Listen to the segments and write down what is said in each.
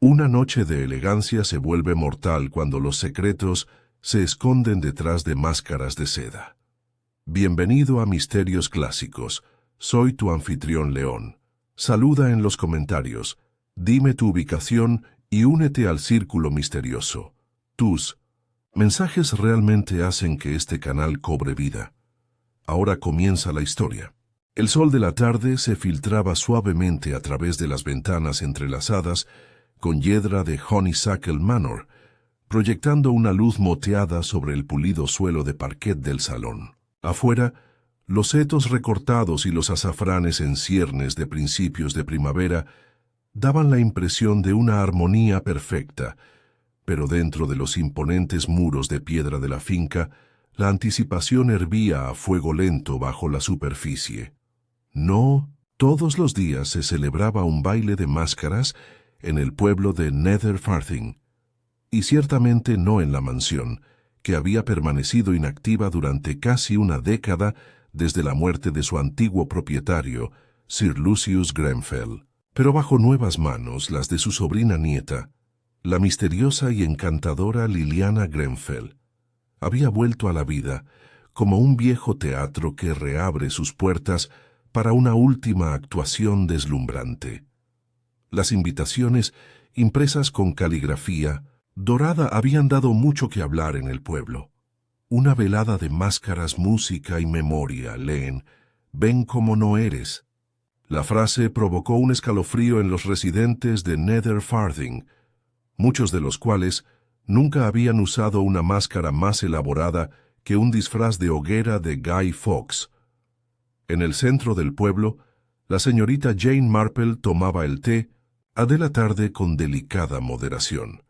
Una noche de elegancia se vuelve mortal cuando los secretos se esconden detrás de máscaras de seda. Bienvenido a Misterios Clásicos. Soy tu anfitrión León. Saluda en los comentarios, dime tu ubicación y únete al círculo misterioso. Tus mensajes realmente hacen que este canal cobre vida. Ahora comienza la historia. El sol de la tarde se filtraba suavemente a través de las ventanas entrelazadas con hiedra de Honeysuckle Manor, proyectando una luz moteada sobre el pulido suelo de parquet del salón. Afuera, los setos recortados y los azafranes en ciernes de principios de primavera daban la impresión de una armonía perfecta, pero dentro de los imponentes muros de piedra de la finca, la anticipación hervía a fuego lento bajo la superficie. No, todos los días se celebraba un baile de máscaras en el pueblo de Nether Farthing, y ciertamente no en la mansión, que había permanecido inactiva durante casi una década desde la muerte de su antiguo propietario, Sir Lucius Grenfell, pero bajo nuevas manos, las de su sobrina nieta, la misteriosa y encantadora Liliana Grenfell. Había vuelto a la vida como un viejo teatro que reabre sus puertas para una última actuación deslumbrante. Las invitaciones, impresas con caligrafía dorada, habían dado mucho que hablar en el pueblo. Una velada de máscaras, música y memoria, leen, ven como no eres. La frase provocó un escalofrío en los residentes de Nether Farthing, muchos de los cuales nunca habían usado una máscara más elaborada que un disfraz de hoguera de Guy Fawkes. En el centro del pueblo, la señorita Jane Marple tomaba el té de la tarde con delicada moderación.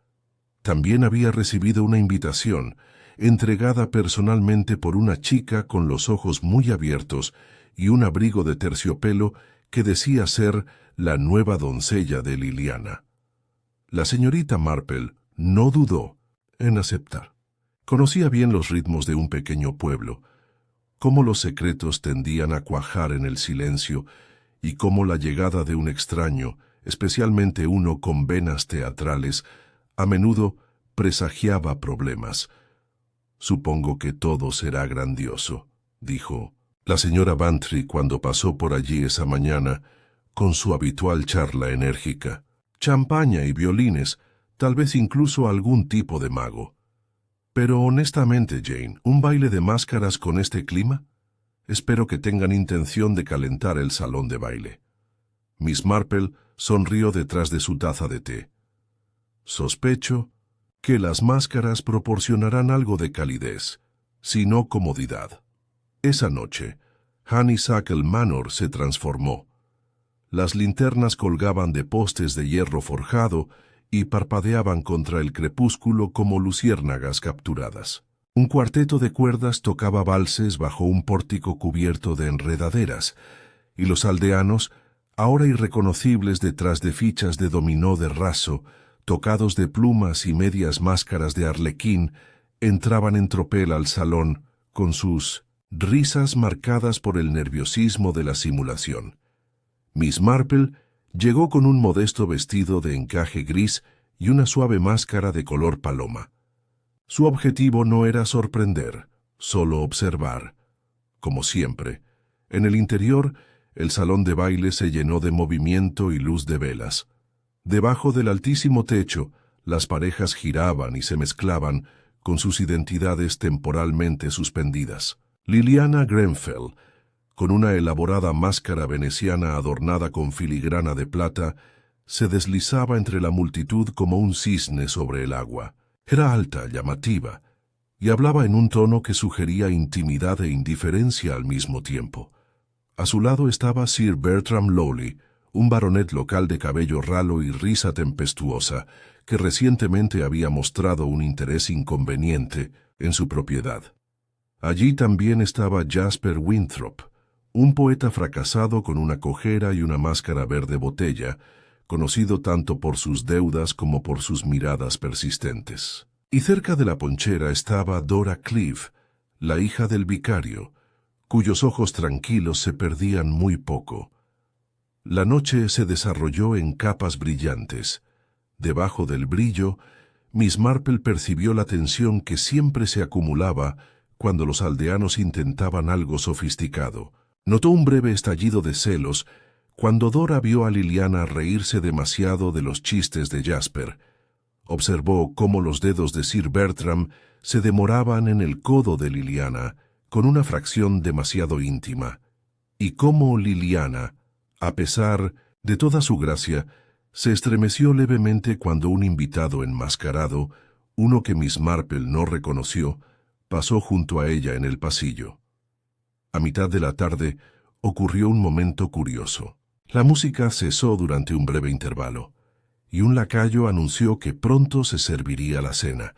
También había recibido una invitación, entregada personalmente por una chica con los ojos muy abiertos y un abrigo de terciopelo que decía ser la nueva doncella de Liliana. La señorita Marple no dudó en aceptar. Conocía bien los ritmos de un pequeño pueblo, cómo los secretos tendían a cuajar en el silencio y cómo la llegada de un extraño, especialmente uno con venas teatrales, a menudo presagiaba problemas. «Supongo que todo será grandioso», dijo la señora Bantry cuando pasó por allí esa mañana, con su habitual charla enérgica. «Champaña y violines, tal vez incluso algún tipo de mago. Pero honestamente, Jane, ¿un baile de máscaras con este clima? Espero que tengan intención de calentar el salón de baile». Miss Marple sonrió detrás de su taza de té. «Sospecho que las máscaras proporcionarán algo de calidez, si no comodidad». Esa noche, Honeysuckle Manor se transformó. Las linternas colgaban de postes de hierro forjado y parpadeaban contra el crepúsculo como luciérnagas capturadas. Un cuarteto de cuerdas tocaba valses bajo un pórtico cubierto de enredaderas, y los aldeanos, ahora irreconocibles detrás de fichas de dominó de raso, tocados de plumas y medias máscaras de arlequín, entraban en tropel al salón con sus risas marcadas por el nerviosismo de la simulación. Miss Marple llegó con un modesto vestido de encaje gris y una suave máscara de color paloma. Su objetivo no era sorprender, solo observar. Como siempre, en el interior, el salón de baile se llenó de movimiento y luz de velas. Debajo del altísimo techo, las parejas giraban y se mezclaban con sus identidades temporalmente suspendidas. Liliana Grenfell, con una elaborada máscara veneciana adornada con filigrana de plata, se deslizaba entre la multitud como un cisne sobre el agua. Era alta, llamativa, y hablaba en un tono que sugería intimidad e indiferencia al mismo tiempo. A su lado estaba Sir Bertram Lowley, un baronet local de cabello ralo y risa tempestuosa, que recientemente había mostrado un interés inconveniente en su propiedad. Allí también estaba Jasper Winthrop, un poeta fracasado con una cojera y una máscara verde botella, conocido tanto por sus deudas como por sus miradas persistentes. Y cerca de la ponchera estaba Dora Clive, la hija del vicario, cuyos ojos tranquilos se perdían muy poco. La noche se desarrolló en capas brillantes, Debajo del brillo, Miss Marple percibió la tensión que siempre se acumulaba cuando los aldeanos intentaban algo sofisticado. Notó un breve estallido de celos cuando Dora vio a Liliana reírse demasiado de los chistes de Jasper. Observó cómo los dedos de Sir Bertram se demoraban en el codo de Liliana con una fracción demasiado íntima, y cómo Liliana, a pesar de toda su gracia, se estremeció levemente cuando un invitado enmascarado, uno que Miss Marple no reconoció, pasó junto a ella en el pasillo. A mitad de la tarde ocurrió un momento curioso. La música cesó durante un breve intervalo, y un lacayo anunció que pronto se serviría la cena.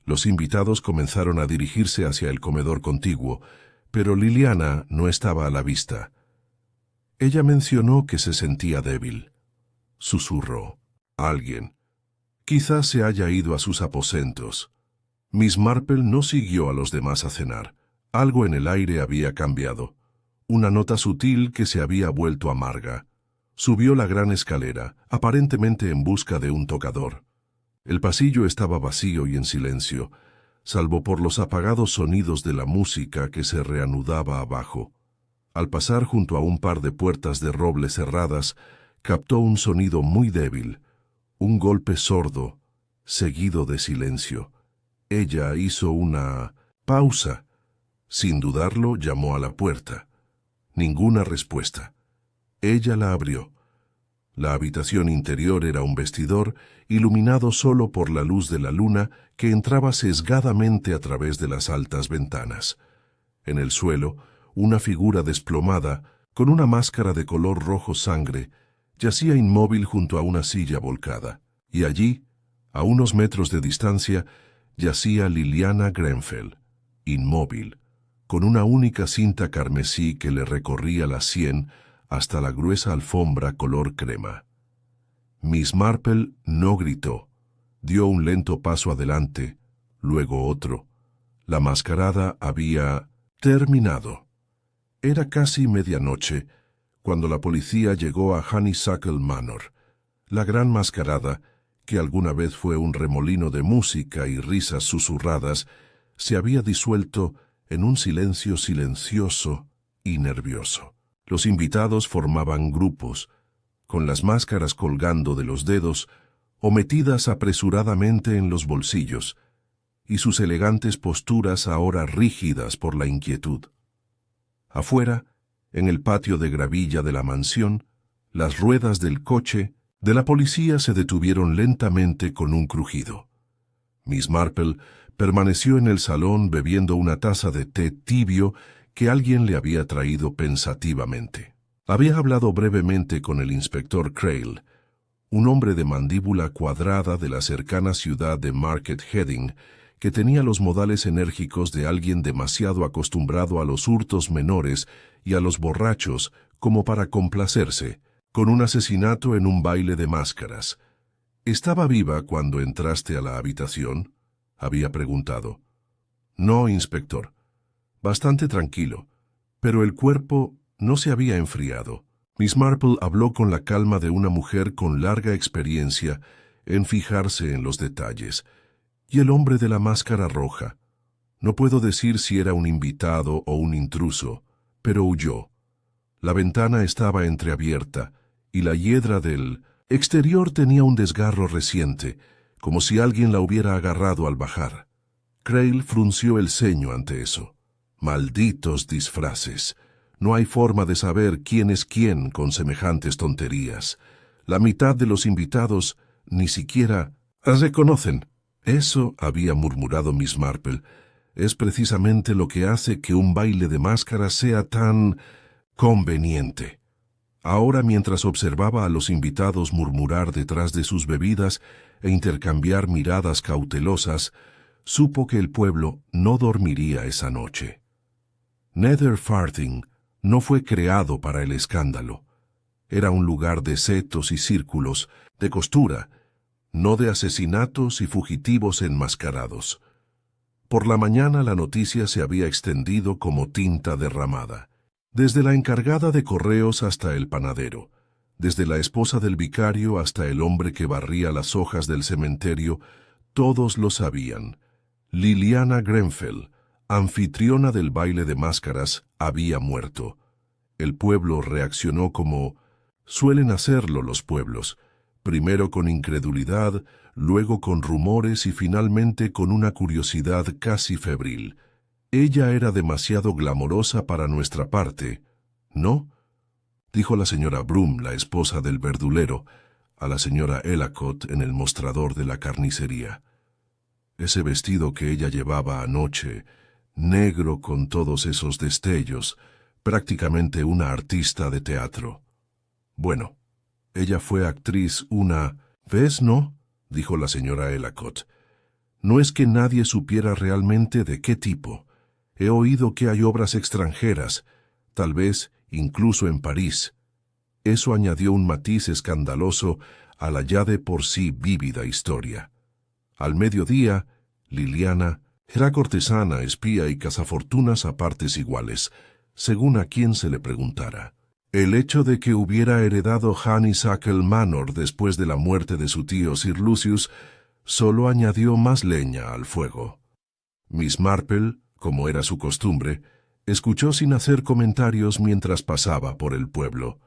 Los invitados comenzaron a dirigirse hacia el comedor contiguo, pero Liliana no estaba a la vista. Ella mencionó que se sentía débil. Susurró: «Alguien. Quizás se haya ido a sus aposentos». Miss Marple no siguió a los demás a cenar. Algo en el aire había cambiado. Una nota sutil que se había vuelto amarga. Subió la gran escalera, aparentemente en busca de un tocador. El pasillo estaba vacío y en silencio, salvo por los apagados sonidos de la música que se reanudaba abajo. Al pasar junto a un par de puertas de roble cerradas, captó un sonido muy débil, un golpe sordo, seguido de silencio. Ella hizo una pausa. Sin dudarlo, llamó a la puerta. Ninguna respuesta. Ella la abrió. La habitación interior era un vestidor, iluminado solo por la luz de la luna que entraba sesgadamente a través de las altas ventanas. En el suelo, una figura desplomada, con una máscara de color rojo sangre, yacía inmóvil junto a una silla volcada. Y allí, a unos metros de distancia, yacía Liliana Grenfell, inmóvil, con una única cinta carmesí que le recorría la sien hasta la gruesa alfombra color crema. Miss Marple no gritó. Dio un lento paso adelante, luego otro. La mascarada había terminado. Era casi medianoche cuando la policía llegó a Honeysuckle Manor. La gran mascarada, que alguna vez fue un remolino de música y risas susurradas, se había disuelto en un silencio silencioso y nervioso. Los invitados formaban grupos, con las máscaras colgando de los dedos o metidas apresuradamente en los bolsillos, y sus elegantes posturas ahora rígidas por la inquietud. Afuera, en el patio de gravilla de la mansión, las ruedas del coche de la policía se detuvieron lentamente con un crujido. Miss Marple permaneció en el salón bebiendo una taza de té tibio que alguien le había traído pensativamente. Había hablado brevemente con el inspector Crail, un hombre de mandíbula cuadrada de la cercana ciudad de Market Heading, que tenía los modales enérgicos de alguien demasiado acostumbrado a los hurtos menores y a los borrachos como para complacerse con un asesinato en un baile de máscaras. «¿Estaba viva cuando entraste a la habitación?», había preguntado. «No, inspector. Bastante tranquilo, pero el cuerpo no se había enfriado». Miss Marple habló con la calma de una mujer con larga experiencia en fijarse en los detalles. «¿Y el hombre de la máscara roja? No puedo decir si era un invitado o un intruso, pero huyó. La ventana estaba entreabierta y la hiedra del exterior tenía un desgarro reciente, como si alguien la hubiera agarrado al bajar». Crail frunció el ceño ante eso. «Malditos disfraces. No hay forma de saber quién es quién con semejantes tonterías. La mitad de los invitados ni siquiera reconocen». «Eso», había murmurado Miss Marple, «es precisamente lo que hace que un baile de máscaras sea tan conveniente». Ahora, mientras observaba a los invitados murmurar detrás de sus bebidas e intercambiar miradas cautelosas, supo que el pueblo no dormiría esa noche. Nether Farthing no fue creado para el escándalo. Era un lugar de setos y círculos, de costura, no de asesinatos y fugitivos enmascarados. Por la mañana la noticia se había extendido como tinta derramada, desde la encargada de correos hasta el panadero. Desde la esposa del vicario hasta el hombre que barría las hojas del cementerio, todos lo sabían. Liliana Grenfell, anfitriona del baile de máscaras, había muerto. El pueblo reaccionó como suelen hacerlo los pueblos, primero con incredulidad, luego con rumores y finalmente con una curiosidad casi febril. Ella era demasiado glamorosa para nuestra parte, ¿no?, dijo la señora Broom, la esposa del verdulero, a la señora Ellicott en el mostrador de la carnicería. Ese vestido que ella llevaba anoche, negro con todos esos destellos, prácticamente una artista de teatro. Bueno, ella fue actriz ¿ves, no?, dijo la señora Ellicott. No es que nadie supiera realmente de qué tipo. He oído que hay obras extranjeras, tal vez incluso en París. Eso añadió un matiz escandaloso a la ya de por sí vívida historia. Al mediodía, Liliana era cortesana, espía y cazafortunas a partes iguales, según a quien se le preguntara. El hecho de que hubiera heredado Honeysuckle Manor después de la muerte de su tío Sir Lucius solo añadió más leña al fuego. Miss Marple, como era su costumbre, escuchó sin hacer comentarios mientras pasaba por el pueblo.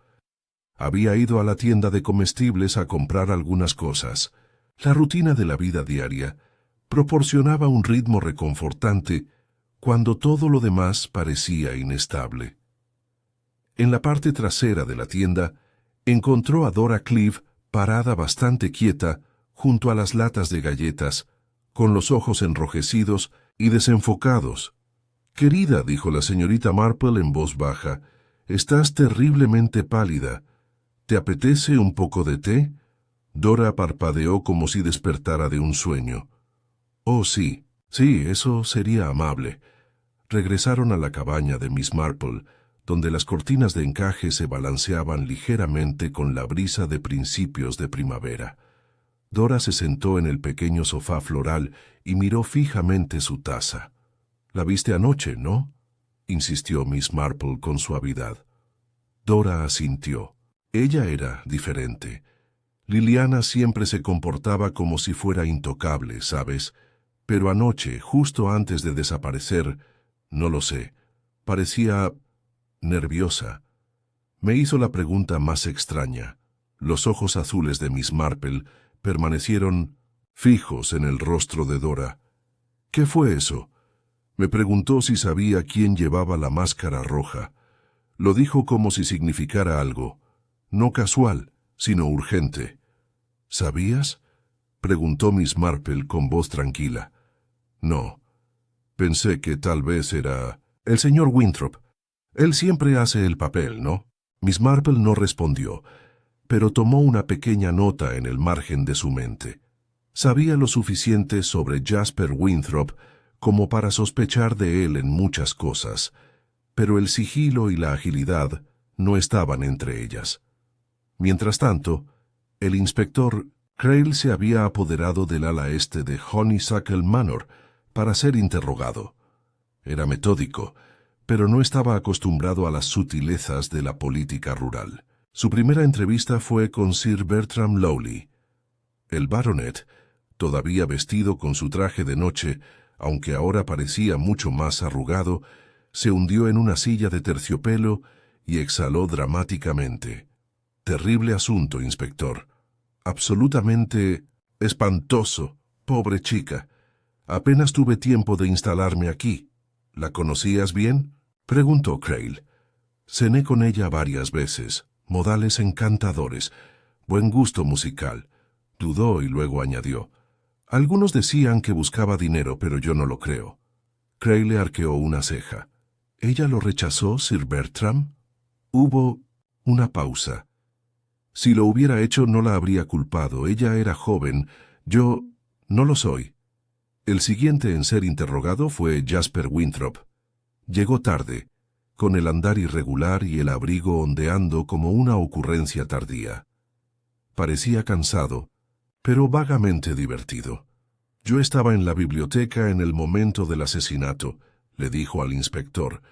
Había ido a la tienda de comestibles a comprar algunas cosas. La rutina de la vida diaria proporcionaba un ritmo reconfortante cuando todo lo demás parecía inestable. En la parte trasera de la tienda encontró a Dora Clive parada bastante quieta junto a las latas de galletas, con los ojos enrojecidos y desenfocados. «Querida», dijo la señorita Marple en voz baja, «estás terriblemente pálida. ¿Te apetece un poco de té?» Dora parpadeó como si despertara de un sueño. «Oh, sí, eso sería amable». Regresaron a la cabaña de Miss Marple, donde las cortinas de encaje se balanceaban ligeramente con la brisa de principios de primavera. Dora se sentó en el pequeño sofá floral y miró fijamente su taza. «La viste anoche, ¿no?», insistió Miss Marple con suavidad. Dora asintió. Ella era diferente. Liliana siempre se comportaba como si fuera intocable, ¿sabes? Pero anoche, justo antes de desaparecer, no lo sé, parecía nerviosa. Me hizo la pregunta más extraña. Los ojos azules de Miss Marple permanecieron fijos en el rostro de Dora. «¿Qué fue eso?». Me preguntó si sabía quién llevaba la máscara roja. Lo dijo como si significara algo, no casual, sino urgente. «¿Sabías?», preguntó Miss Marple con voz tranquila. «No. Pensé que tal vez era el señor Winthrop. Él siempre hace el papel, ¿no?». Miss Marple no respondió, pero tomó una pequeña nota en el margen de su mente. Sabía lo suficiente sobre Jasper Winthrop como para sospechar de él en muchas cosas, pero el sigilo y la agilidad no estaban entre ellas. Mientras tanto, el inspector Crail se había apoderado del ala este de Honeysuckle Manor para ser interrogado. Era metódico, pero no estaba acostumbrado a las sutilezas de la política rural. Su primera entrevista fue con Sir Bertram Lowley. El baronet, todavía vestido con su traje de noche, aunque ahora parecía mucho más arrugado, se hundió en una silla de terciopelo y exhaló dramáticamente. «Terrible asunto, inspector. Absolutamente espantoso, pobre chica. Apenas tuve tiempo de instalarme aquí. ¿La conocías bien?», preguntó Crail. «Cené con ella varias veces. Modales encantadores. Buen gusto musical». Dudó y luego añadió: «Algunos decían que buscaba dinero, pero yo no lo creo». Crail le arqueó una ceja. «¿Ella lo rechazó, Sir Bertram?». Hubo una pausa. «Si lo hubiera hecho, no la habría culpado. Ella era joven. Yo no lo soy». El siguiente en ser interrogado fue Jasper Winthrop. Llegó tarde, con el andar irregular y el abrigo ondeando como una ocurrencia tardía. Parecía cansado, pero vagamente divertido. «Yo estaba en la biblioteca en el momento del asesinato», le dijo al inspector.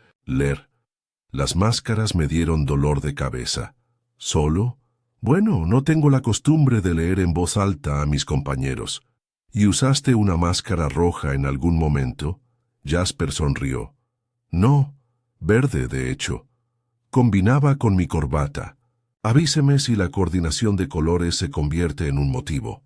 «Las máscaras me dieron dolor de cabeza. ¿Solo?». Bueno, no tengo la costumbre de leer en voz alta a mis compañeros. ¿Y usaste una máscara roja en algún momento? Jasper sonrió. No, verde, de hecho. Combinaba con mi corbata. Avíseme si la coordinación de colores se convierte en un motivo.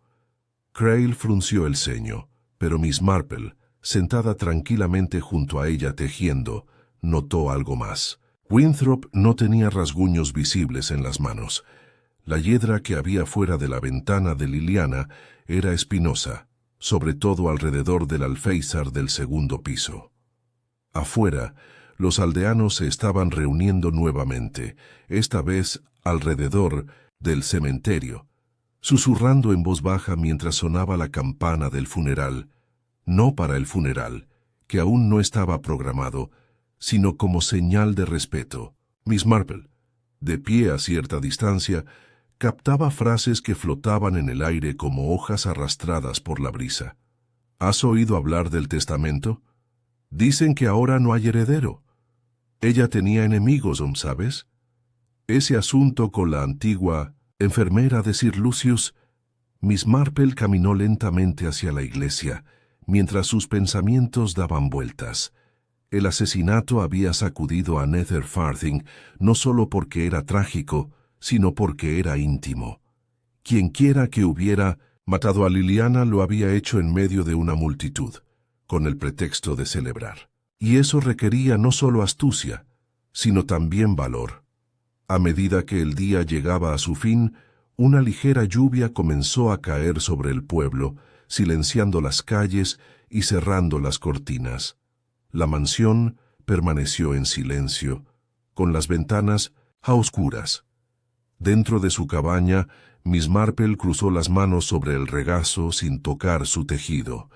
Crail frunció el ceño, pero Miss Marple, sentada tranquilamente junto a ella tejiendo, notó algo más. Winthrop no tenía rasguños visibles en las manos. La hiedra que había fuera de la ventana de Liliana era espinosa, sobre todo alrededor del alféizar del segundo piso. Afuera, los aldeanos se estaban reuniendo nuevamente, esta vez alrededor del cementerio, susurrando en voz baja mientras sonaba la campana del funeral, no para el funeral, que aún no estaba programado, sino como señal de respeto. Miss Marple, de pie a cierta distancia, captaba frases que flotaban en el aire como hojas arrastradas por la brisa. ¿Has oído hablar del testamento? Dicen que ahora no hay heredero. Ella tenía enemigos, ¿sabes? Ese asunto con la antigua enfermera de Sir Lucius. Miss Marple caminó lentamente hacia la iglesia, mientras sus pensamientos daban vueltas. El asesinato había sacudido a Nether Farthing no solo porque era trágico, sino porque era íntimo. Quienquiera que hubiera matado a Liliana lo había hecho en medio de una multitud, con el pretexto de celebrar. Y eso requería no solo astucia, sino también valor. A medida que el día llegaba a su fin, una ligera lluvia comenzó a caer sobre el pueblo, silenciando las calles y cerrando las cortinas. La mansión permaneció en silencio, con las ventanas a oscuras. Dentro de su cabaña, Miss Marple cruzó las manos sobre el regazo sin tocar su tejido.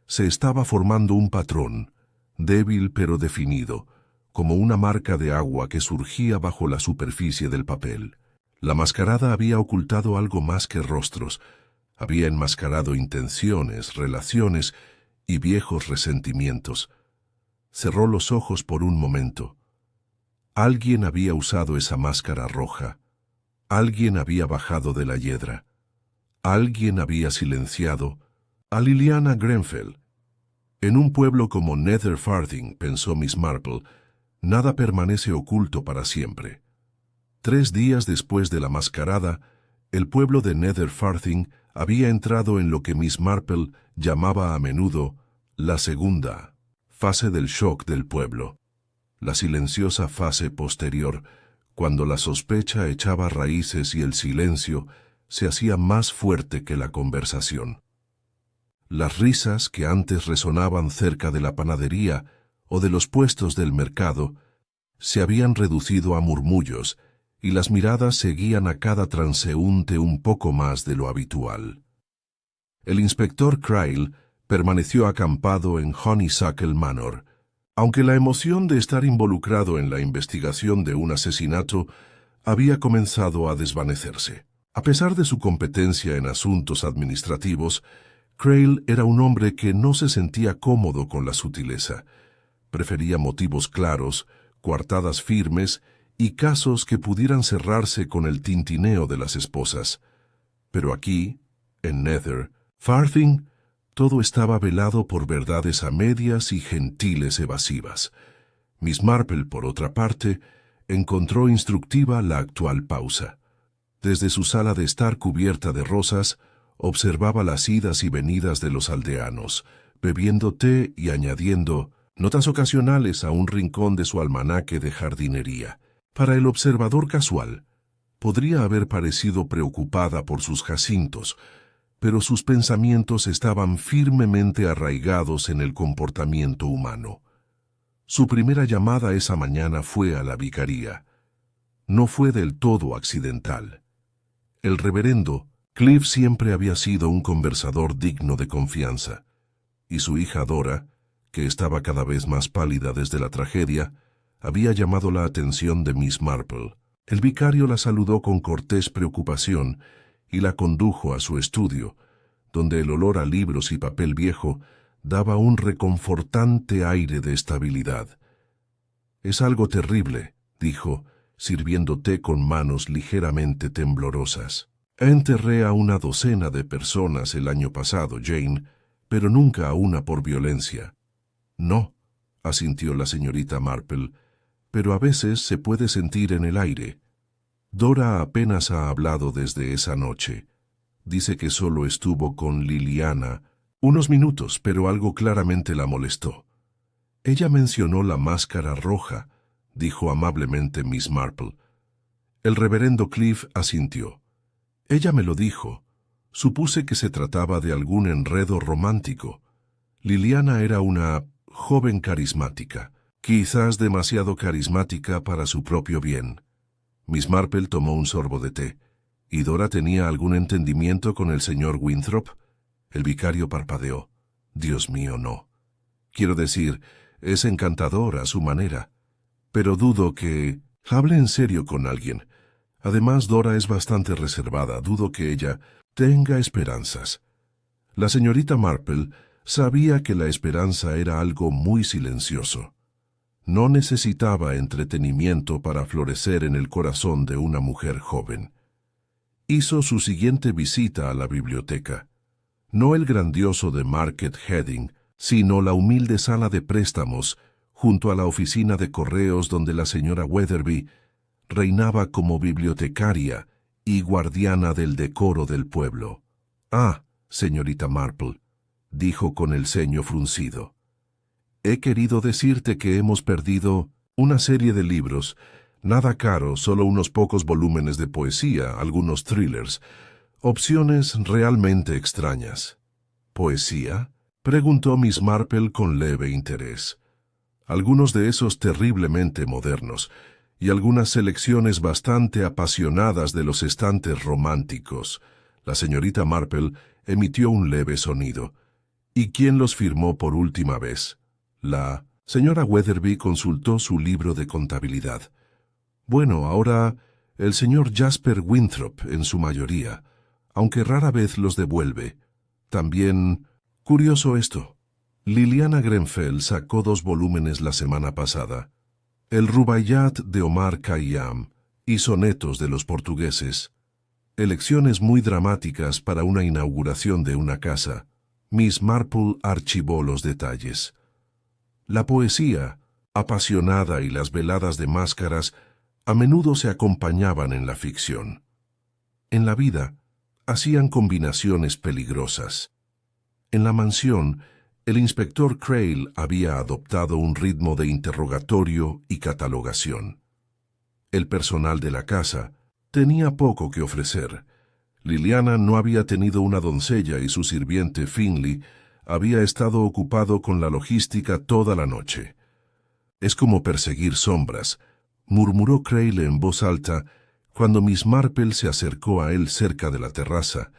Se estaba formando un patrón, débil pero definido, como una marca de agua que surgía bajo la superficie del papel. La mascarada había ocultado algo más que rostros, había enmascarado intenciones, relaciones y viejos resentimientos. Cerró los ojos por un momento. Alguien había usado esa máscara roja. Alguien había bajado de la hiedra. Alguien había silenciado a Liliana Grenfell. En un pueblo como Nether Farthing, pensó Miss Marple, nada permanece oculto para siempre. 3 días después de la mascarada, el pueblo de Nether Farthing había entrado en lo que Miss Marple llamaba a menudo la segunda fase del shock del pueblo, la silenciosa fase posterior, cuando la sospecha echaba raíces y el silencio se hacía más fuerte que la conversación. Las risas que antes resonaban cerca de la panadería o de los puestos del mercado se habían reducido a murmullos y las miradas seguían a cada transeúnte un poco más de lo habitual. El inspector Crail permaneció acampado en Honeysuckle Manor, aunque la emoción de estar involucrado en la investigación de un asesinato había comenzado a desvanecerse. A pesar de su competencia en asuntos administrativos, Crail era un hombre que no se sentía cómodo con la sutileza. Prefería motivos claros, coartadas firmes y casos que pudieran cerrarse con el tintineo de las esposas. Pero aquí, en Nether Farthing, todo estaba velado por verdades a medias y gentiles evasivas. Miss Marple, por otra parte, encontró instructiva la actual pausa. Desde su sala de estar cubierta de rosas, observaba las idas y venidas de los aldeanos, bebiendo té y añadiendo notas ocasionales a un rincón de su almanaque de jardinería. Para el observador casual, podría haber parecido preocupada por sus jacintos, pero sus pensamientos estaban firmemente arraigados en el comportamiento humano. Su primera llamada esa mañana fue a la vicaría. No fue del todo accidental. El reverendo Cliff siempre había sido un conversador digno de confianza, y su hija Dora, que estaba cada vez más pálida desde la tragedia, había llamado la atención de Miss Marple. El vicario la saludó con cortés preocupación y la condujo a su estudio, donde el olor a libros y papel viejo daba un reconfortante aire de estabilidad. «Es algo terrible», dijo, sirviendo té con manos ligeramente temblorosas. Enterré a una docena de personas el año pasado, Jane, pero nunca a una por violencia. No, asintió la señorita Marple, pero a veces se puede sentir en el aire. Dora apenas ha hablado desde esa noche. Dice que solo estuvo con Liliana unos minutos, pero algo claramente la molestó. Ella mencionó la máscara roja, dijo amablemente Miss Marple. El reverendo Cliff asintió. Ella me lo dijo. Supuse que se trataba de algún enredo romántico. Liliana era una joven carismática, quizás demasiado carismática para su propio bien. Miss Marple tomó un sorbo de té. ¿Y Dora tenía algún entendimiento con el señor Winthrop? El vicario parpadeó. Dios mío, no. Quiero decir, es encantador a su manera. Pero dudo que hable en serio con alguien. Además, Dora es bastante reservada. Dudo que ella tenga esperanzas. La señorita Marple sabía que la esperanza era algo muy silencioso. No necesitaba entretenimiento para florecer en el corazón de una mujer joven. Hizo su siguiente visita a la biblioteca. No el grandioso de Market Heading, sino la humilde sala de préstamos, junto a la oficina de correos donde la señora Weatherby reinaba como bibliotecaria y guardiana del decoro del pueblo. Ah, señorita Marple, dijo con el ceño fruncido. He querido decirte que hemos perdido una serie de libros. Nada caro, solo unos pocos volúmenes de poesía, algunos thrillers, opciones realmente extrañas. ¿Poesía?, preguntó Miss Marple con leve interés. Algunos de esos terriblemente modernos, y algunas selecciones bastante apasionadas de los estantes románticos. La señorita Marple emitió un leve sonido. ¿Y quién los firmó por última vez? La señora Weatherby consultó su libro de contabilidad. Bueno, ahora el señor Jasper Winthrop en su mayoría, aunque rara vez los devuelve. También, curioso esto, Liliana Grenfell sacó 2 volúmenes la semana pasada. El Rubaiyat de Omar Khayyam y sonetos de los portugueses. Elecciones muy dramáticas para una inauguración de una casa. Miss Marple archivó los detalles. La poesía, apasionada, y las veladas de máscaras a menudo se acompañaban en la ficción. En la vida, hacían combinaciones peligrosas. En la mansión, el inspector Crail había adoptado un ritmo de interrogatorio y catalogación. El personal de la casa tenía poco que ofrecer. Liliana no había tenido una doncella y su sirviente Finley había estado ocupado con la logística toda la noche. Es como perseguir sombras, murmuró Crail en voz alta cuando Miss Marple se acercó a él cerca de la terraza,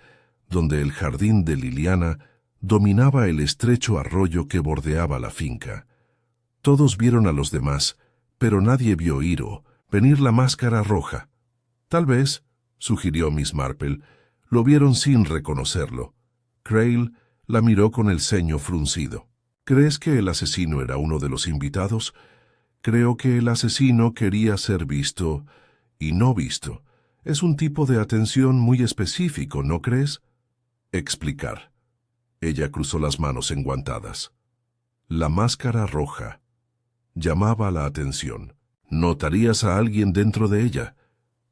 donde el jardín de Liliana dominaba el estrecho arroyo que bordeaba la finca. Todos vieron a los demás, pero nadie vio venir la máscara roja. Tal vez, sugirió Miss Marple, lo vieron sin reconocerlo. Crail la miró con el ceño fruncido. ¿Crees que el asesino era uno de los invitados? Creo que el asesino quería ser visto y no visto. Es un tipo de atención muy específico, ¿no crees? Explicar. Ella cruzó las manos enguantadas. La máscara roja llamaba la atención. Notarías a alguien dentro de ella,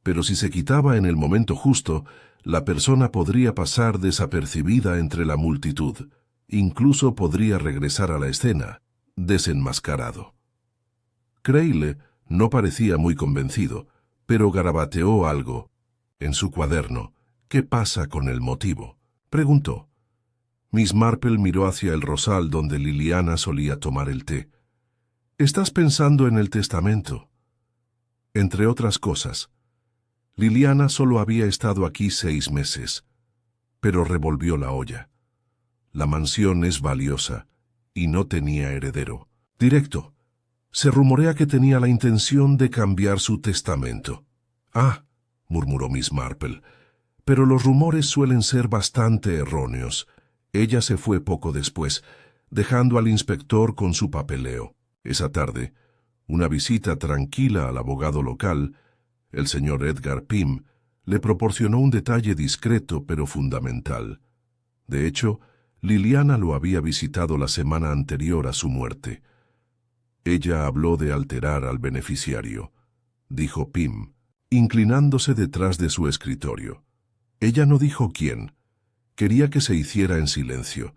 pero si se quitaba en el momento justo, la persona podría pasar desapercibida entre la multitud. Incluso podría regresar a la escena, desenmascarado. Crail no parecía muy convencido, pero garabateó algo. En su cuaderno, ¿qué pasa con el motivo?, preguntó. Miss Marple miró hacia el rosal donde Liliana solía tomar el té. «¿Estás pensando en el testamento?» Entre otras cosas. Liliana solo había estado aquí 6 meses, pero revolvió la olla. La mansión es valiosa y no tenía heredero directo. Se rumorea que tenía la intención de cambiar su testamento. «Ah», murmuró Miss Marple, «pero los rumores suelen ser bastante erróneos». Ella se fue poco después, dejando al inspector con su papeleo. Esa tarde, una visita tranquila al abogado local El señor Edgar Pym le proporcionó un detalle discreto pero fundamental. De hecho, Liliana lo había visitado la semana anterior a su muerte. Ella habló de alterar al beneficiario, dijo Pym, inclinándose detrás de su escritorio. Ella no dijo quién. Quería que se hiciera en silencio.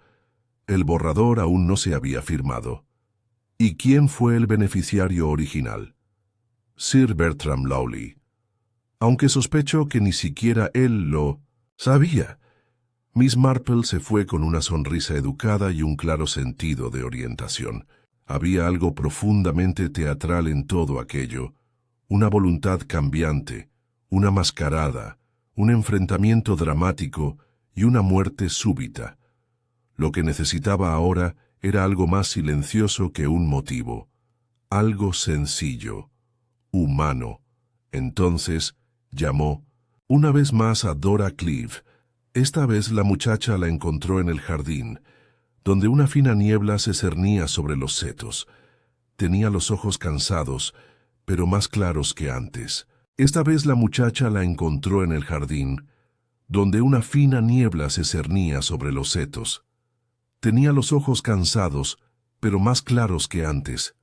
El borrador aún no se había firmado. ¿Y quién fue el beneficiario original? Sir Bertram Lawley. Aunque sospecho que ni siquiera él lo sabía. Miss Marple se fue con una sonrisa educada y un claro sentido de orientación. Había algo profundamente teatral en todo aquello, una voluntad cambiante, una mascarada, un enfrentamiento dramático y una muerte súbita. Lo que necesitaba ahora era algo más silencioso que un motivo, algo sencillo, humano. Entonces llamó una vez más a Dora Clive. Esta vez la muchacha la encontró en el jardín, donde una fina niebla se cernía sobre los setos. Tenía los ojos cansados, pero más claros que antes. Esta vez la muchacha la encontró en el jardín, donde una fina niebla se cernía sobre los setos. Tenía los ojos cansados, pero más claros que antes.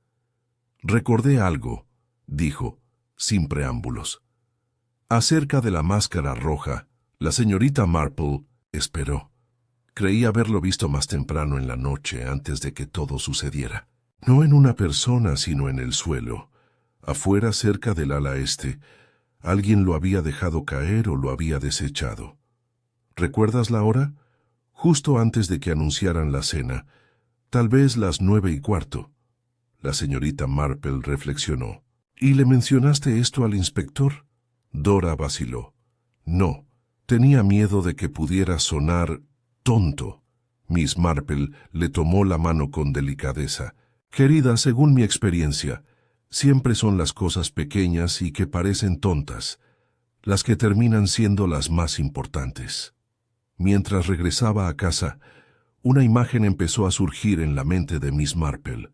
Recordé algo, dijo, sin preámbulos. Acerca de la máscara roja, la señorita Marple esperó. Creí haberlo visto más temprano en la noche, antes de que todo sucediera. No en una persona, sino en el suelo. Afuera, cerca del ala este, alguien lo había dejado caer o lo había desechado. ¿Recuerdas la hora? Justo antes de que anunciaran la cena, tal vez las 9:15. La señorita Marple reflexionó. ¿Y le mencionaste esto al inspector? Dora vaciló. No, tenía miedo de que pudiera sonar tonto. Miss Marple le tomó la mano con delicadeza. Querida, según mi experiencia, siempre son las cosas pequeñas y que parecen tontas, las que terminan siendo las más importantes. Mientras regresaba a casa, una imagen empezó a surgir en la mente de Miss Marple.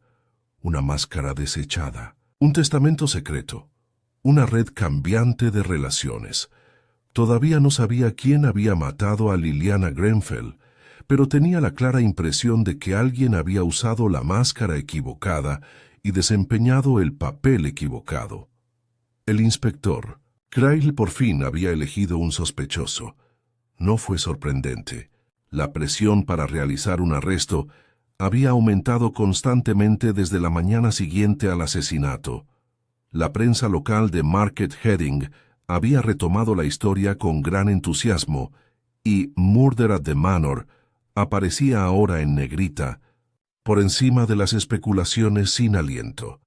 Una máscara desechada, un testamento secreto, una red cambiante de relaciones. Todavía no sabía quién había matado a Liliana Grenfell, pero tenía la clara impresión de que alguien había usado la máscara equivocada y desempeñado el papel equivocado. El inspector, Crail, por fin había elegido un sospechoso. No fue sorprendente. La presión para realizar un arresto había aumentado constantemente desde la mañana siguiente al asesinato. La prensa local de Market Heading había retomado la historia con gran entusiasmo y Murder at the Manor aparecía ahora en negrita, por encima de las especulaciones sin aliento.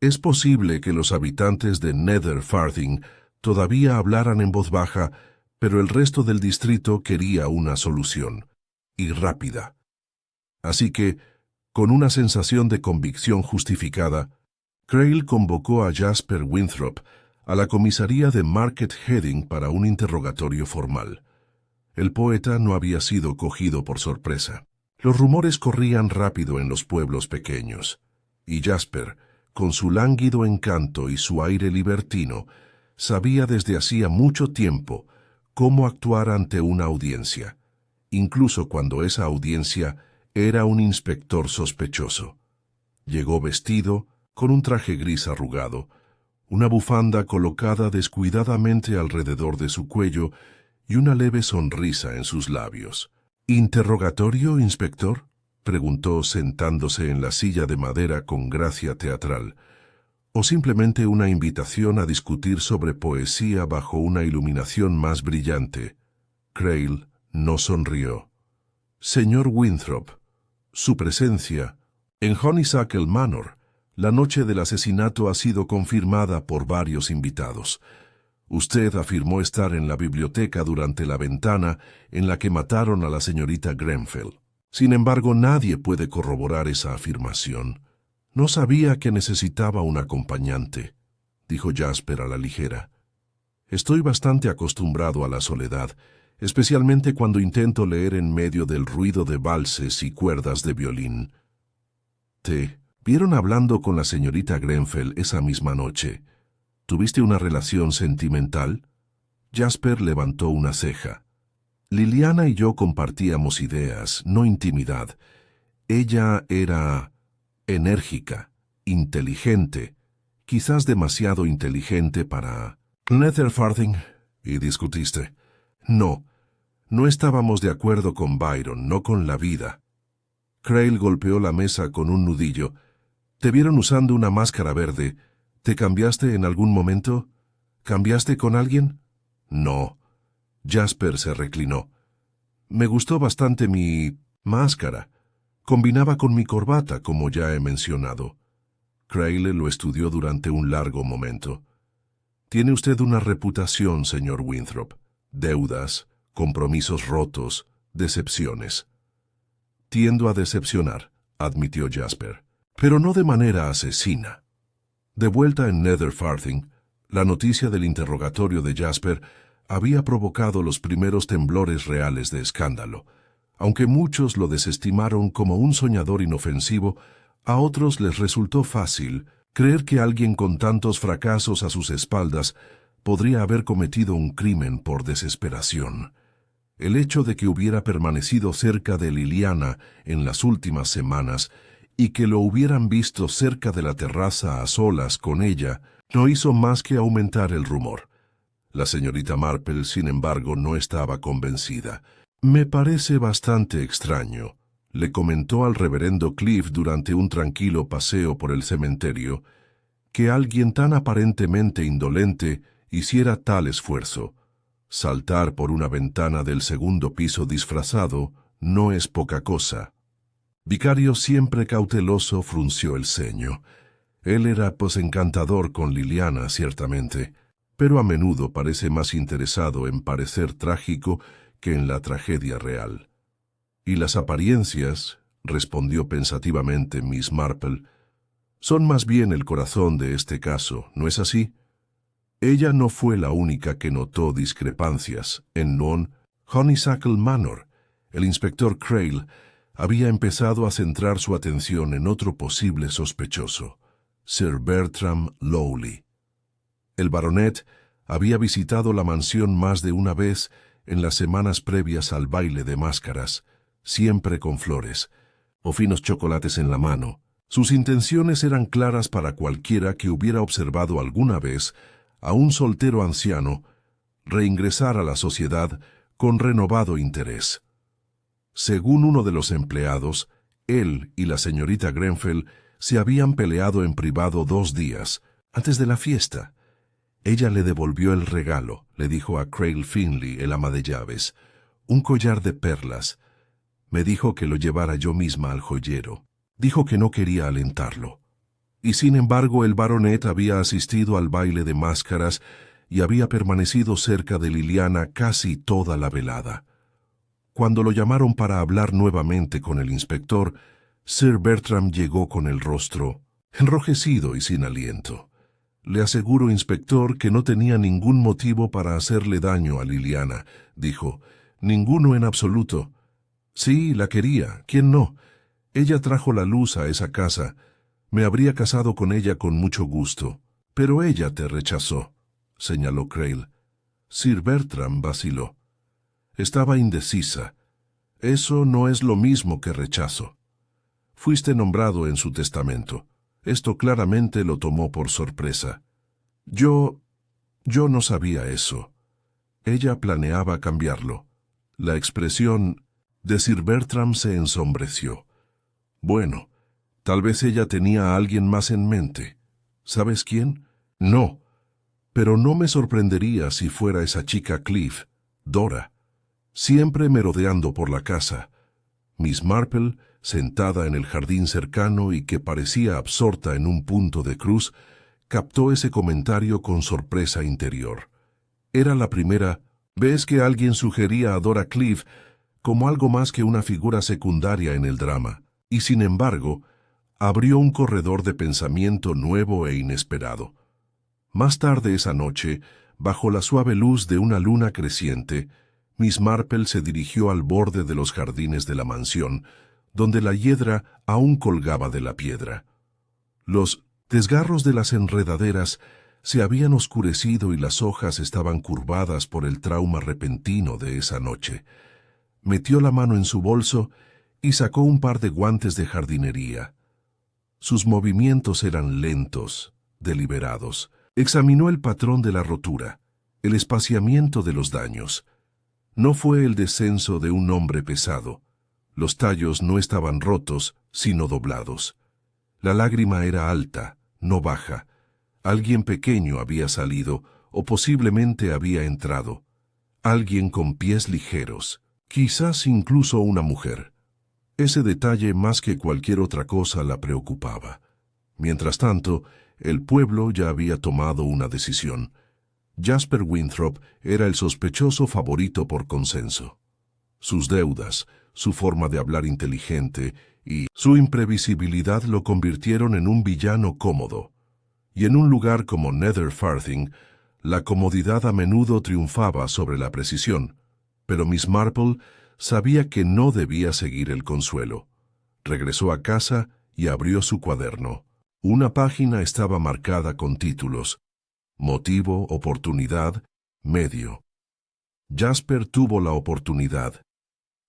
Es posible que los habitantes de Nether Farthing todavía hablaran en voz baja, pero el resto del distrito quería una solución, y rápida. Así que, con una sensación de convicción justificada, Crail convocó a Jasper Winthrop a la comisaría de Market Heading para un interrogatorio formal. El poeta no había sido cogido por sorpresa. Los rumores corrían rápido en los pueblos pequeños, y Jasper, con su lánguido encanto y su aire libertino, sabía desde hacía mucho tiempo cómo actuar ante una audiencia, incluso cuando esa audiencia era un inspector sospechoso. Llegó vestido con un traje gris arrugado, una bufanda colocada descuidadamente alrededor de su cuello y una leve sonrisa en sus labios. —¿Interrogatorio, inspector? —preguntó sentándose en la silla de madera con gracia teatral. —¿O simplemente una invitación a discutir sobre poesía bajo una iluminación más brillante? Crail no sonrió. —Señor Winthrop, su presencia en Honeysuckle Manor la noche del asesinato ha sido confirmada por varios invitados. Usted afirmó estar en la biblioteca durante la ventana en la que mataron a la señorita Grenfell. Sin embargo, nadie puede corroborar esa afirmación. No sabía que necesitaba un acompañante, dijo Jasper a la ligera. Estoy bastante acostumbrado a la soledad, especialmente cuando intento leer en medio del ruido de valses y cuerdas de violín. ¿Te vieron hablando con la señorita Grenfell esa misma noche? ¿Tuviste una relación sentimental? Jasper levantó una ceja. Liliana y yo compartíamos ideas, no intimidad. Ella era enérgica, inteligente, quizás demasiado inteligente para... Netherfarthing. ¿Y discutiste? No, no estábamos de acuerdo con Byron, no con la vida. Crail golpeó la mesa con un nudillo. Te vieron usando una máscara verde. ¿Te cambiaste en algún momento? ¿Cambiaste con alguien? No. Jasper se reclinó. Me gustó bastante mi máscara. Combinaba con mi corbata, como ya he mencionado. Crail lo estudió durante un largo momento. Tiene usted una reputación, señor Winthrop. Deudas, compromisos rotos, decepciones. Tiendo a decepcionar, admitió Jasper, pero no de manera asesina. De vuelta en Netherfarthing, la noticia del interrogatorio de Jasper había provocado los primeros temblores reales de escándalo. Aunque muchos lo desestimaron como un soñador inofensivo, a otros les resultó fácil creer que alguien con tantos fracasos a sus espaldas podría haber cometido un crimen por desesperación. El hecho de que hubiera permanecido cerca de Liliana en las últimas semanas y que lo hubieran visto cerca de la terraza a solas con ella no hizo más que aumentar el rumor. La señorita Marple, sin embargo, no estaba convencida. «Me parece bastante extraño», le comentó al reverendo Cliff durante un tranquilo paseo por el cementerio, «que alguien tan aparentemente indolente hiciera tal esfuerzo. Saltar por una ventana del segundo piso disfrazado no es poca cosa». Vicario, siempre cauteloso, frunció el ceño. Él era pues encantador con Liliana, ciertamente, pero a menudo parece más interesado en parecer trágico que en la tragedia real. «Y las apariencias», respondió pensativamente Miss Marple, «son más bien el corazón de este caso, ¿no es así?» Ella no fue la única que notó discrepancias. En Honeysuckle Manor, el inspector Crail había empezado a centrar su atención en otro posible sospechoso, Sir Bertram Lowley. El baronet había visitado la mansión más de una vez en las semanas previas al baile de máscaras, siempre con flores o finos chocolates en la mano. Sus intenciones eran claras para cualquiera que hubiera observado alguna vez a un soltero anciano reingresar a la sociedad con renovado interés. Según uno de los empleados, él y la señorita Grenfell se habían peleado en privado 2 días antes de la fiesta. Ella le devolvió el regalo, le dijo a Crail Finley, el ama de llaves, un collar de perlas. Me dijo que lo llevara yo misma al joyero. Dijo que no quería alentarlo. Y sin embargo el baronet había asistido al baile de máscaras y había permanecido cerca de Liliana casi toda la velada. Cuando lo llamaron para hablar nuevamente con el inspector, Sir Bertram llegó con el rostro enrojecido y sin aliento. «Le aseguro, inspector, que no tenía ningún motivo para hacerle daño a Liliana», dijo. «Ninguno en absoluto. Sí, la quería. ¿Quién no? Ella trajo la luz a esa casa. Me habría casado con ella con mucho gusto. Pero ella te rechazó», señaló Crail. Sir Bertram vaciló. Estaba indecisa. «Eso no es lo mismo que rechazo. Fuiste nombrado en su testamento. Esto claramente lo tomó por sorpresa. Yo no sabía eso. Ella planeaba cambiarlo». La expresión de Sir Bertram se ensombreció. «Bueno, tal vez ella tenía a alguien más en mente. ¿Sabes quién? No. Pero no me sorprendería si fuera esa chica Cliff, Dora, siempre merodeando por la casa». Miss Marple, sentada en el jardín cercano y que parecía absorta en un punto de cruz, captó ese comentario con sorpresa interior. Era la primera vez que alguien sugería a Dora Cliff como algo más que una figura secundaria en el drama, y sin embargo, abrió un corredor de pensamiento nuevo e inesperado. Más tarde esa noche, bajo la suave luz de una luna creciente, Miss Marple se dirigió al borde de los jardines de la mansión, donde la hiedra aún colgaba de la piedra. Los desgarros de las enredaderas se habían oscurecido y las hojas estaban curvadas por el trauma repentino de esa noche. Metió la mano en su bolso y sacó un par de guantes de jardinería. Sus movimientos eran lentos, deliberados. Examinó el patrón de la rotura, el espaciamiento de los daños. No fue el descenso de un hombre pesado. Los tallos no estaban rotos, sino doblados. La lágrima era alta, no baja. Alguien pequeño había salido, o posiblemente había entrado. Alguien con pies ligeros, quizás incluso una mujer. Ese detalle más que cualquier otra cosa la preocupaba. Mientras tanto, el pueblo ya había tomado una decisión. Jasper Winthrop era el sospechoso favorito por consenso. Sus deudas, su forma de hablar inteligente y su imprevisibilidad lo convirtieron en un villano cómodo. Y en un lugar como Nether Farthing, la comodidad a menudo triunfaba sobre la precisión. Pero Miss Marple sabía que no debía seguir el consuelo. Regresó a casa y abrió su cuaderno. Una página estaba marcada con títulos: motivo, oportunidad, medio. Jasper tuvo la oportunidad,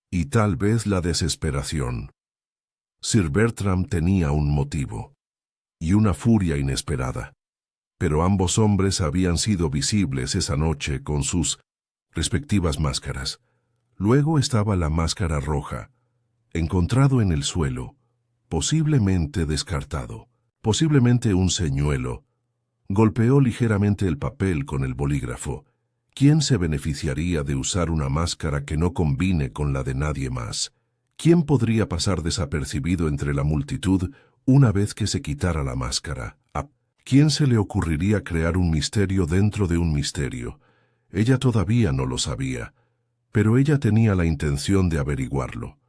y tal vez la desesperación. Sir Bertram tenía un motivo, y una furia inesperada. Pero ambos hombres habían sido visibles esa noche con sus respectivas máscaras. Luego estaba la máscara roja, encontrado en el suelo, posiblemente descartado, posiblemente un señuelo. Golpeó ligeramente el papel con el bolígrafo. ¿Quién se beneficiaría de usar una máscara que no combine con la de nadie más? ¿Quién podría pasar desapercibido entre la multitud una vez que se quitara la máscara? ¿A quién se le ocurriría crear un misterio dentro de un misterio? Ella todavía no lo sabía, pero ella tenía la intención de averiguarlo.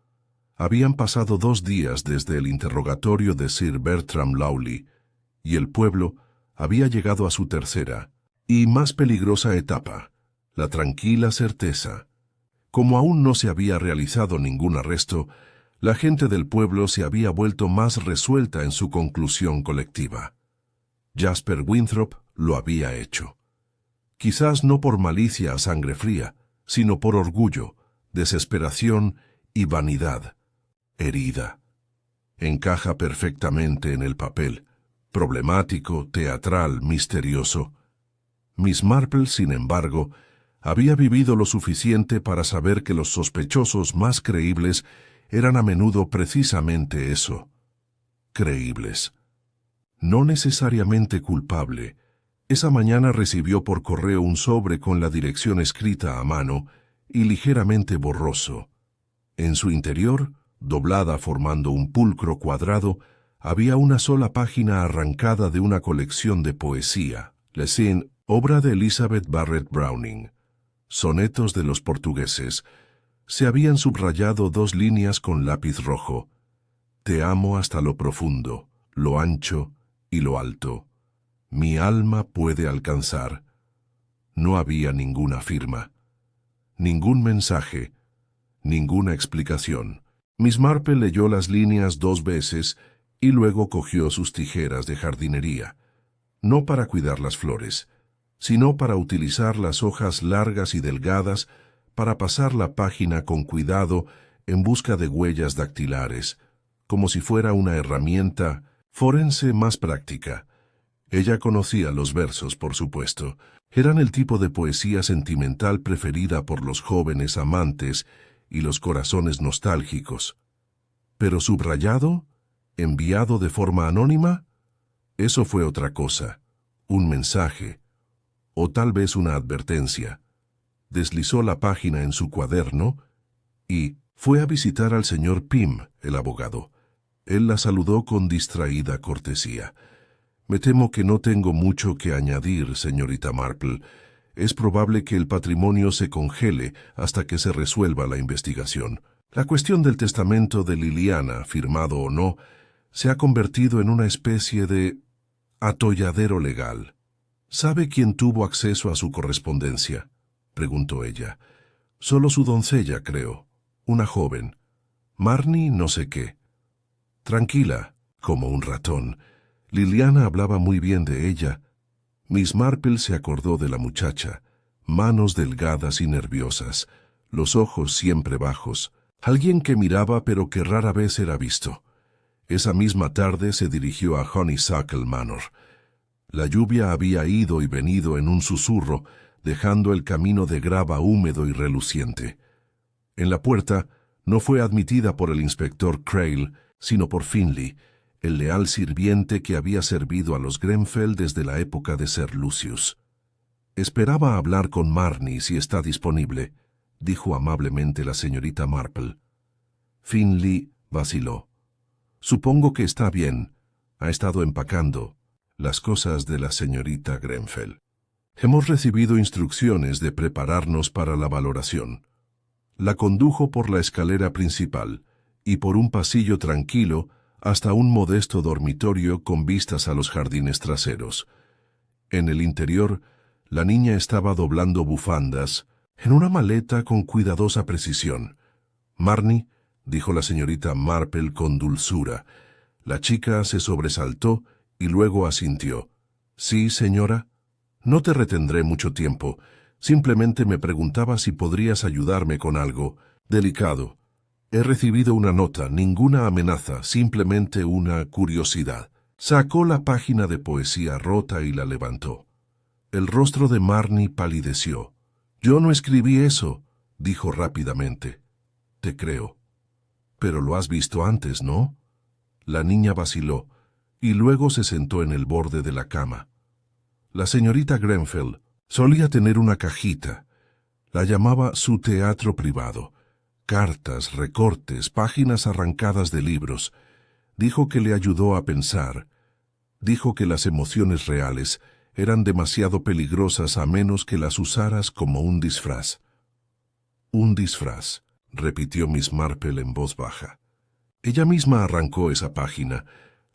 Habían pasado 2 días desde el interrogatorio de Sir Bertram Lawley, y el pueblo había llegado a su tercera y más peligrosa etapa, la tranquila certeza. Como aún no se había realizado ningún arresto, la gente del pueblo se había vuelto más resuelta en su conclusión colectiva. Jasper Winthrop lo había hecho. Quizás no por malicia a sangre fría, sino por orgullo, desesperación y vanidad. Herida. Encaja perfectamente en el papel. Problemático, teatral, misterioso. Miss Marple, sin embargo, había vivido lo suficiente para saber que los sospechosos más creíbles eran a menudo precisamente eso, creíbles. No necesariamente culpable, esa mañana recibió por correo un sobre con la dirección escrita a mano y ligeramente borroso. En su interior, doblada formando un pulcro cuadrado, había una sola página arrancada de una colección de poesía, Lessing, obra de Elizabeth Barrett Browning. Sonetos de los portugueses. Se habían subrayado 2 líneas con lápiz rojo. Te amo hasta lo profundo, lo ancho y lo alto. Mi alma puede alcanzar. No había ninguna firma, ningún mensaje, ninguna explicación. Miss Marple leyó las líneas 2 veces y luego cogió sus tijeras de jardinería, no para cuidar las flores, sino para utilizar las hojas largas y delgadas para pasar la página con cuidado en busca de huellas dactilares, como si fuera una herramienta forense más práctica. Ella conocía los versos, por supuesto. Eran el tipo de poesía sentimental preferida por los jóvenes amantes y los corazones nostálgicos. Pero subrayado, enviado de forma anónima, eso fue otra cosa, un mensaje, o tal vez una advertencia. Deslizó la página en su cuaderno y fue a visitar al señor Pym, el abogado. Él la saludó con distraída cortesía. Me temo que no tengo mucho que añadir, señorita Marple. Es probable que el patrimonio se congele hasta que se resuelva la investigación. La cuestión del testamento de Liliana, firmado o no, se ha convertido en una especie de atolladero legal. ¿Sabe quién tuvo acceso a su correspondencia?, preguntó ella. Solo su doncella, creo. Una joven. Marnie no sé qué. Tranquila, como un ratón. Liliana hablaba muy bien de ella. Miss Marple se acordó de la muchacha, manos delgadas y nerviosas, los ojos siempre bajos, alguien que miraba pero que rara vez era visto. Esa misma tarde se dirigió a Honeysuckle Manor. La lluvia había ido y venido en un susurro, dejando el camino de grava húmedo y reluciente. En la puerta no fue admitida por el inspector Crail, sino por Finley, el leal sirviente que había servido a los Grenfell desde la época de Sir Lucius. «Esperaba hablar con Marnie si está disponible», dijo amablemente la señorita Marple. Finley vaciló. «Supongo que está bien. Ha estado empacando las cosas de la señorita Grenfell. Hemos recibido instrucciones de prepararnos para la valoración». La condujo por la escalera principal y por un pasillo tranquilo hasta un modesto dormitorio con vistas a los jardines traseros. En el interior, la niña estaba doblando bufandas en una maleta con cuidadosa precisión. «Marnie», dijo la señorita Marple con dulzura. La chica se sobresaltó y luego asintió. «Sí, señora. No te retendré mucho tiempo. Simplemente me preguntaba si podrías ayudarme con algo delicado. He recibido una nota, ninguna amenaza, simplemente una curiosidad». Sacó la página de poesía rota y la levantó. El rostro de Marnie palideció. «Yo no escribí eso», dijo rápidamente. «Te creo. Pero lo has visto antes, ¿no?». La niña vaciló y luego se sentó en el borde de la cama. La señorita Grenfell solía tener una cajita. La llamaba su teatro privado. Cartas, recortes, páginas arrancadas de libros. Dijo que le ayudó a pensar. Dijo que las emociones reales eran demasiado peligrosas a menos que las usaras como un disfraz. «Un disfraz», repitió Miss Marple en voz baja. Ella misma arrancó esa página.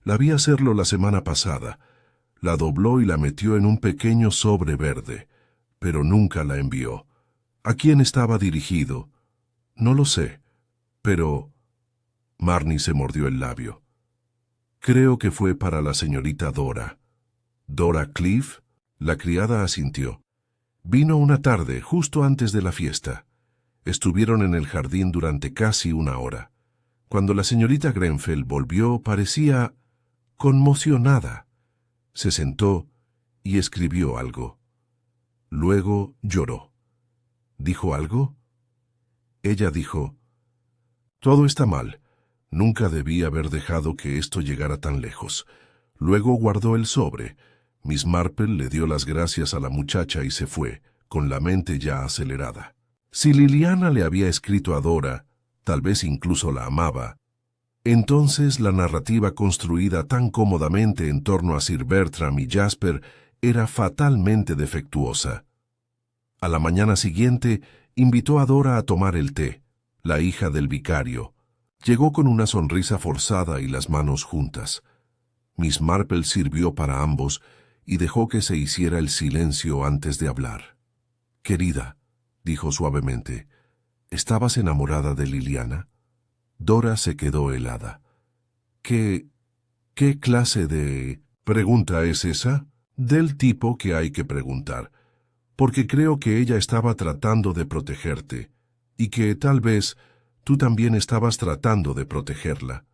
La vi hacerlo la semana pasada. La dobló y la metió en un pequeño sobre verde, pero nunca la envió. ¿A quién estaba dirigido? No lo sé, pero... Marnie se mordió el labio. Creo que fue para la señorita Dora. ¿Dora Cliff? La criada asintió. Vino una tarde, justo antes de la fiesta. Estuvieron en el jardín durante casi una hora. Cuando la señorita Grenfell volvió, parecía conmocionada. Se sentó y escribió algo. Luego lloró. ¿Dijo algo? Ella dijo, «Todo está mal. Nunca debí haber dejado que esto llegara tan lejos». Luego guardó el sobre. Miss Marple le dio las gracias a la muchacha y se fue, con la mente ya acelerada. Si Liliana le había escrito a Dora, tal vez incluso la amaba, entonces la narrativa construida tan cómodamente en torno a Sir Bertram y Jasper era fatalmente defectuosa. A la mañana siguiente invitó a Dora a tomar el té, la hija del vicario. Llegó con una sonrisa forzada y las manos juntas. Miss Marple sirvió para ambos y dejó que se hiciera el silencio antes de hablar. «Querida», dijo suavemente, «¿estabas enamorada de Liliana?». Dora se quedó helada. ¿Qué clase de pregunta es esa? Del tipo que hay que preguntar, porque creo que ella estaba tratando de protegerte, y que tal vez tú también estabas tratando de protegerla.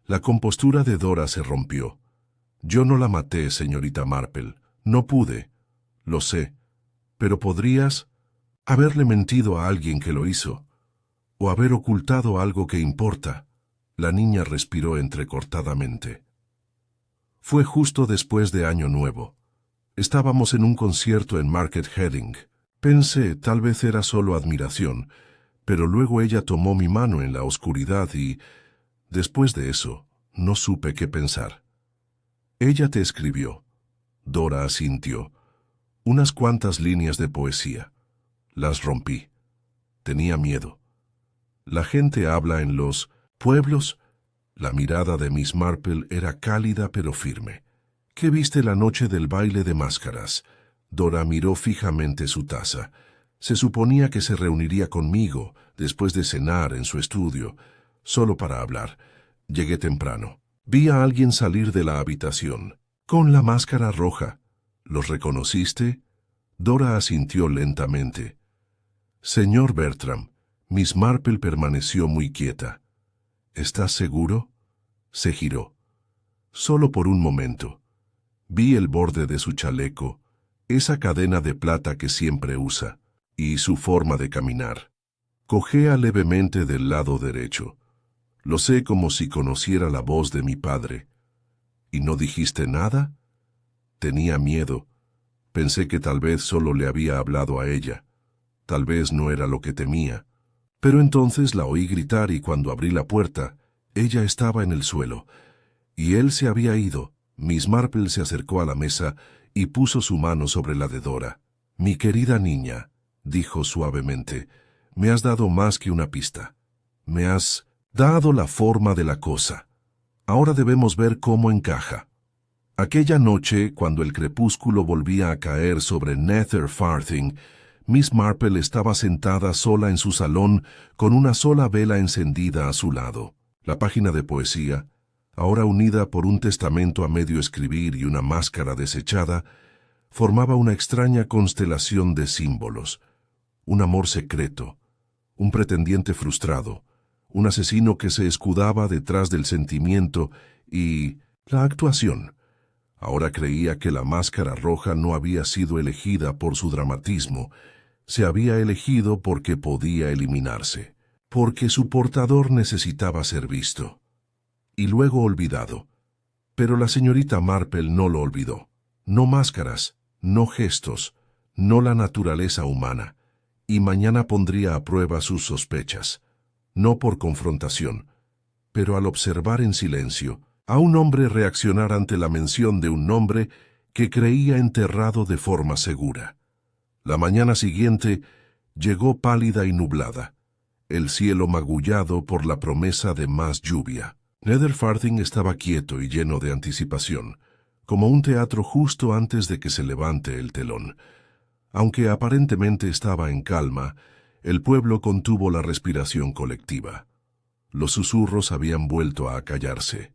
La compostura de Dora se rompió. «Yo no la maté, señorita Marple. No pude. Lo sé. Pero podrías haberle mentido a alguien que lo hizo, o haber ocultado algo que importa». La niña respiró entrecortadamente. Fue justo después de Año Nuevo. Estábamos en un concierto en Market Heading. Pensé, tal vez era solo admiración, pero luego ella tomó mi mano en la oscuridad y, después de eso, no supe qué pensar. «Ella te escribió». Dora asintió. «Unas cuantas líneas de poesía. Las rompí. Tenía miedo. La gente habla en los pueblos». La mirada de Miss Marple era cálida pero firme. «¿Qué viste la noche del baile de máscaras?». Dora miró fijamente su taza. Se suponía que se reuniría conmigo después de cenar en su estudio, solo para hablar. Llegué temprano. Vi a alguien salir de la habitación, con la máscara roja. ¿Los reconociste? Dora asintió lentamente. Señor Bertram, Miss Marple permaneció muy quieta. ¿Estás seguro? Se giró. Solo por un momento. Vi el borde de su chaleco, esa cadena de plata que siempre usa, y su forma de caminar. Cojea levemente del lado derecho. Lo sé como si conociera la voz de mi padre. ¿Y no dijiste nada? Tenía miedo. Pensé que tal vez solo le había hablado a ella. Tal vez no era lo que temía. Pero entonces la oí gritar y cuando abrí la puerta, ella estaba en el suelo. Y él se había ido. Miss Marple se acercó a la mesa y puso su mano sobre la de Dora. Mi querida niña, dijo suavemente, me has dado más que una pista. Me has dado la forma de la cosa. Ahora debemos ver cómo encaja. Aquella noche, cuando el crepúsculo volvía a caer sobre Nether Farthing, Miss Marple estaba sentada sola en su salón con una sola vela encendida a su lado. La página de poesía, ahora unida por un testamento a medio escribir y una máscara desechada, formaba una extraña constelación de símbolos. Un amor secreto, un pretendiente frustrado, un asesino que se escudaba detrás del sentimiento y la actuación. Ahora creía que la máscara roja no había sido elegida por su dramatismo, se había elegido porque podía eliminarse, porque su portador necesitaba ser visto. Y luego olvidado. Pero la señorita Marple no lo olvidó. No máscaras, no gestos, no la naturaleza humana. Y mañana pondría a prueba sus sospechas. No por confrontación, pero al observar en silencio a un hombre reaccionar ante la mención de un nombre que creía enterrado de forma segura. La mañana siguiente llegó pálida y nublada, el cielo magullado por la promesa de más lluvia. Nether Farthing estaba quieto y lleno de anticipación, como un teatro justo antes de que se levante el telón. Aunque aparentemente estaba en calma, el pueblo contuvo la respiración colectiva. Los susurros habían vuelto a callarse.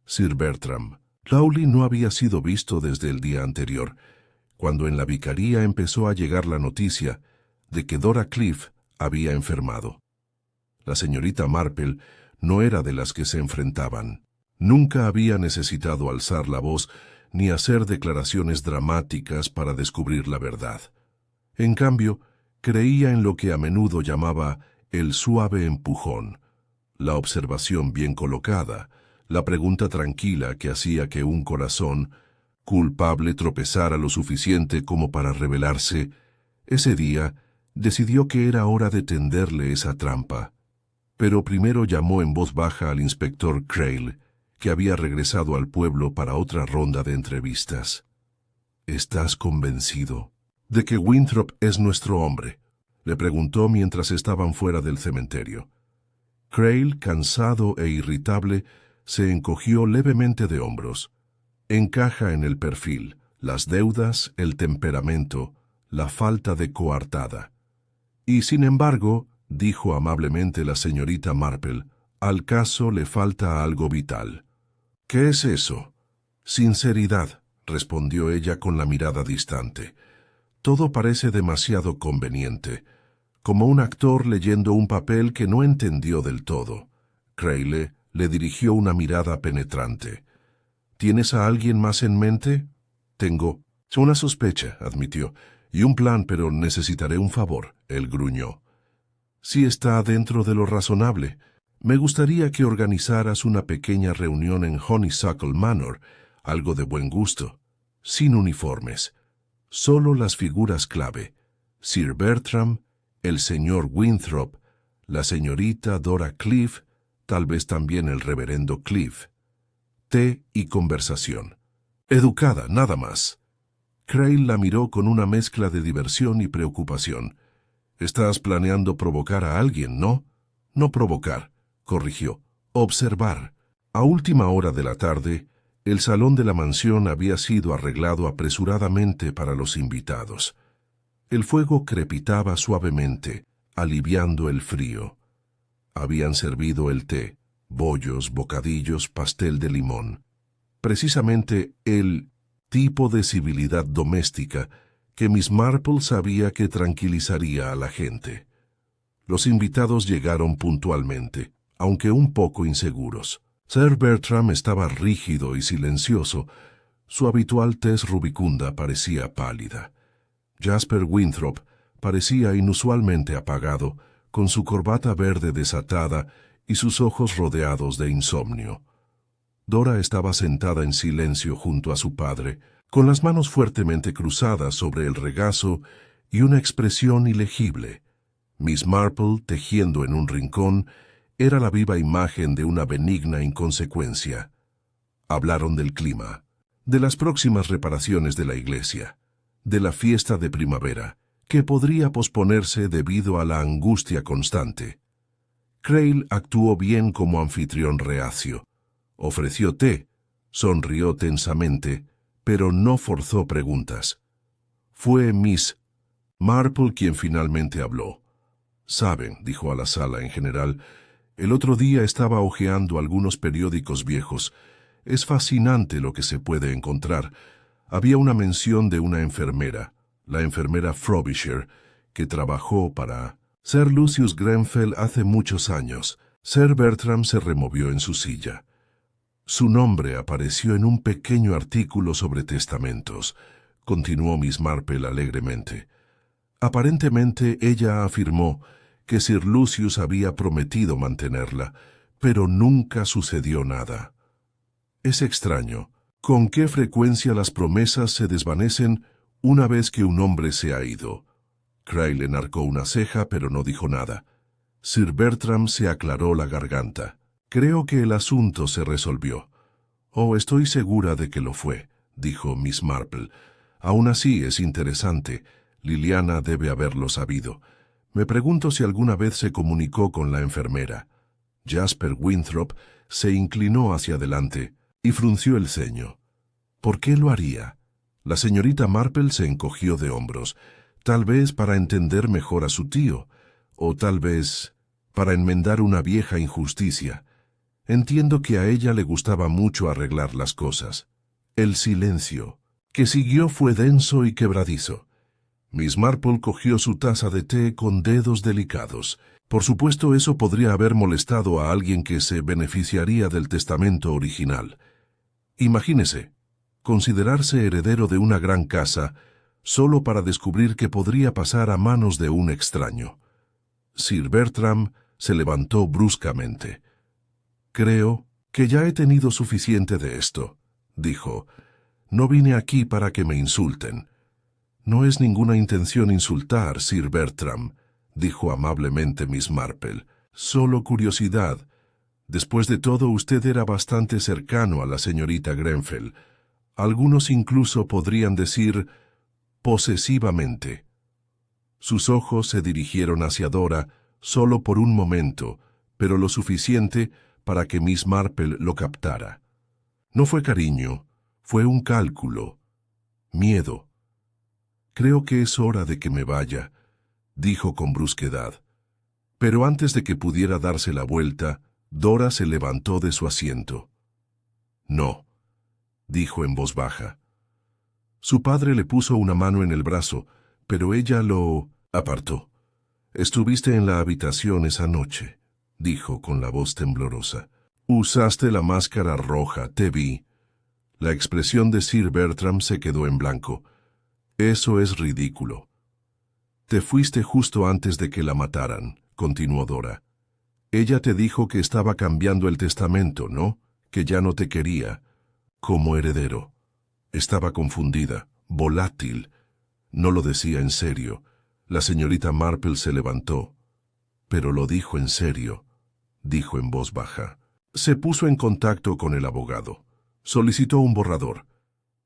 Sir Bertram. Crowley no había sido visto desde el día anterior, cuando en la vicaría empezó a llegar la noticia de que Dora Cliff había enfermado. La señorita Marple no era de las que se enfrentaban. Nunca había necesitado alzar la voz ni hacer declaraciones dramáticas para descubrir la verdad. En cambio, creía en lo que a menudo llamaba el suave empujón, la observación bien colocada, la pregunta tranquila que hacía que un corazón culpable tropezara lo suficiente como para rebelarse. Ese día decidió que era hora de tenderle esa trampa. Pero primero llamó en voz baja al inspector Crail, que había regresado al pueblo para otra ronda de entrevistas. ¿Estás convencido de que Winthrop es nuestro hombre?, le preguntó mientras estaban fuera del cementerio. Crail, cansado e irritable, se encogió levemente de hombros. Encaja en el perfil, las deudas, el temperamento, la falta de coartada. Y sin embargo, dijo amablemente la señorita Marple, al caso le falta algo vital. ¿Qué es eso? Sinceridad, respondió ella con la mirada distante. Todo parece demasiado conveniente, como un actor leyendo un papel que no entendió del todo. Crail le dirigió una mirada penetrante. ¿Tienes a alguien más en mente? Tengo una sospecha, admitió, y un plan, pero necesitaré un favor, él gruñó. Si está dentro de lo razonable, me gustaría que organizaras una pequeña reunión en Honeysuckle Manor, algo de buen gusto, sin uniformes, solo las figuras clave, Sir Bertram, el señor Winthrop, la señorita Dora Cliff, tal vez también el reverendo Cliff. Té y conversación. Educada, nada más. Crail la miró con una mezcla de diversión y preocupación. Estás planeando provocar a alguien, ¿no? No provocar, corrigió. Observar. A última hora de la tarde, el salón de la mansión había sido arreglado apresuradamente para los invitados. El fuego crepitaba suavemente, aliviando el frío. Habían servido el té, bollos, bocadillos, pastel de limón. Precisamente él tipo de civilidad doméstica que Miss Marple sabía que tranquilizaría a la gente. Los invitados llegaron puntualmente, aunque un poco inseguros. Sir Bertram estaba rígido y silencioso. Su habitual tez rubicunda parecía pálida. Jasper Winthrop parecía inusualmente apagado, con su corbata verde desatada y sus ojos rodeados de insomnio. Dora estaba sentada en silencio junto a su padre, con las manos fuertemente cruzadas sobre el regazo y una expresión ilegible. Miss Marple, tejiendo en un rincón, era la viva imagen de una benigna inconsecuencia. Hablaron del clima, de las próximas reparaciones de la iglesia, de la fiesta de primavera, que podría posponerse debido a la angustia constante. Crail actuó bien como anfitrión reacio. Ofreció té, sonrió tensamente, pero no forzó preguntas. Fue Miss Marple quien finalmente habló. «Saben», dijo a la sala en general, «el otro día estaba hojeando algunos periódicos viejos. Es fascinante lo que se puede encontrar. Había una mención de una enfermera, la enfermera Frobisher, que trabajó para Sir Lucius Grenfell hace muchos años». Sir Bertram se removió en su silla. «Su nombre apareció en un pequeño artículo sobre testamentos», continuó Miss Marple alegremente. «Aparentemente ella afirmó que Sir Lucius había prometido mantenerla, pero nunca sucedió nada. Es extraño, con qué frecuencia las promesas se desvanecen una vez que un hombre se ha ido». Crail enarcó una ceja, pero no dijo nada. Sir Bertram se aclaró la garganta. «Creo que el asunto se resolvió». «Oh, estoy segura de que lo fue», dijo Miss Marple. «Aún así es interesante. Liliana debe haberlo sabido. Me pregunto si alguna vez se comunicó con la enfermera». Jasper Winthrop se inclinó hacia adelante y frunció el ceño. «¿Por qué lo haría?» La señorita Marple se encogió de hombros. «Tal vez para entender mejor a su tío, o tal vez para enmendar una vieja injusticia. Entiendo que a ella le gustaba mucho arreglar las cosas». El silencio que siguió fue denso y quebradizo. Miss Marple cogió su taza de té con dedos delicados. Por supuesto, eso podría haber molestado a alguien que se beneficiaría del testamento original. Imagínese, considerarse heredero de una gran casa solo para descubrir que podría pasar a manos de un extraño. Sir Bertram se levantó bruscamente. «Creo que ya he tenido suficiente de esto», dijo. «No vine aquí para que me insulten». «No es ninguna intención insultar, Sir Bertram», dijo amablemente Miss Marple. «Solo curiosidad. Después de todo, usted era bastante cercano a la señorita Grenfell. Algunos incluso podrían decir posesivamente». Sus ojos se dirigieron hacia Dora solo por un momento, pero lo suficiente para que Miss Marple lo captara. No fue cariño, fue un cálculo. Miedo. «Creo que es hora de que me vaya», dijo con brusquedad. Pero antes de que pudiera darse la vuelta, Dora se levantó de su asiento. «No», dijo en voz baja. Su padre le puso una mano en el brazo, pero ella lo apartó. «Estuviste en la habitación esa noche», dijo con la voz temblorosa. «Usaste la máscara roja, te vi». La expresión de Sir Bertram se quedó en blanco. «Eso es ridículo». «Te fuiste justo antes de que la mataran», continuó Dora. «Ella te dijo que estaba cambiando el testamento, ¿no? Que ya no te quería. Como heredero». Estaba confundida, volátil. No lo decía en serio. La señorita Marple se levantó. «Pero lo dijo en serio», dijo en voz baja. Se puso en contacto con el abogado. Solicitó un borrador.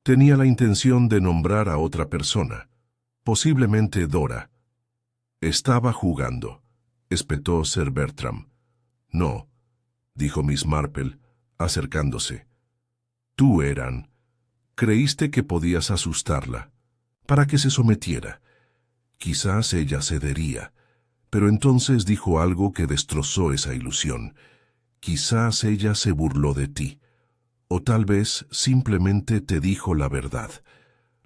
Tenía la intención de nombrar a otra persona, posiblemente Dora. «Estaba jugando», espetó Sir Bertram. «No», dijo Miss Marple, acercándose. «Tú, Eran, creíste que podías asustarla, para que se sometiera. Quizás ella cedería, pero entonces dijo algo que destrozó esa ilusión. Quizás ella se burló de ti. O tal vez simplemente te dijo la verdad.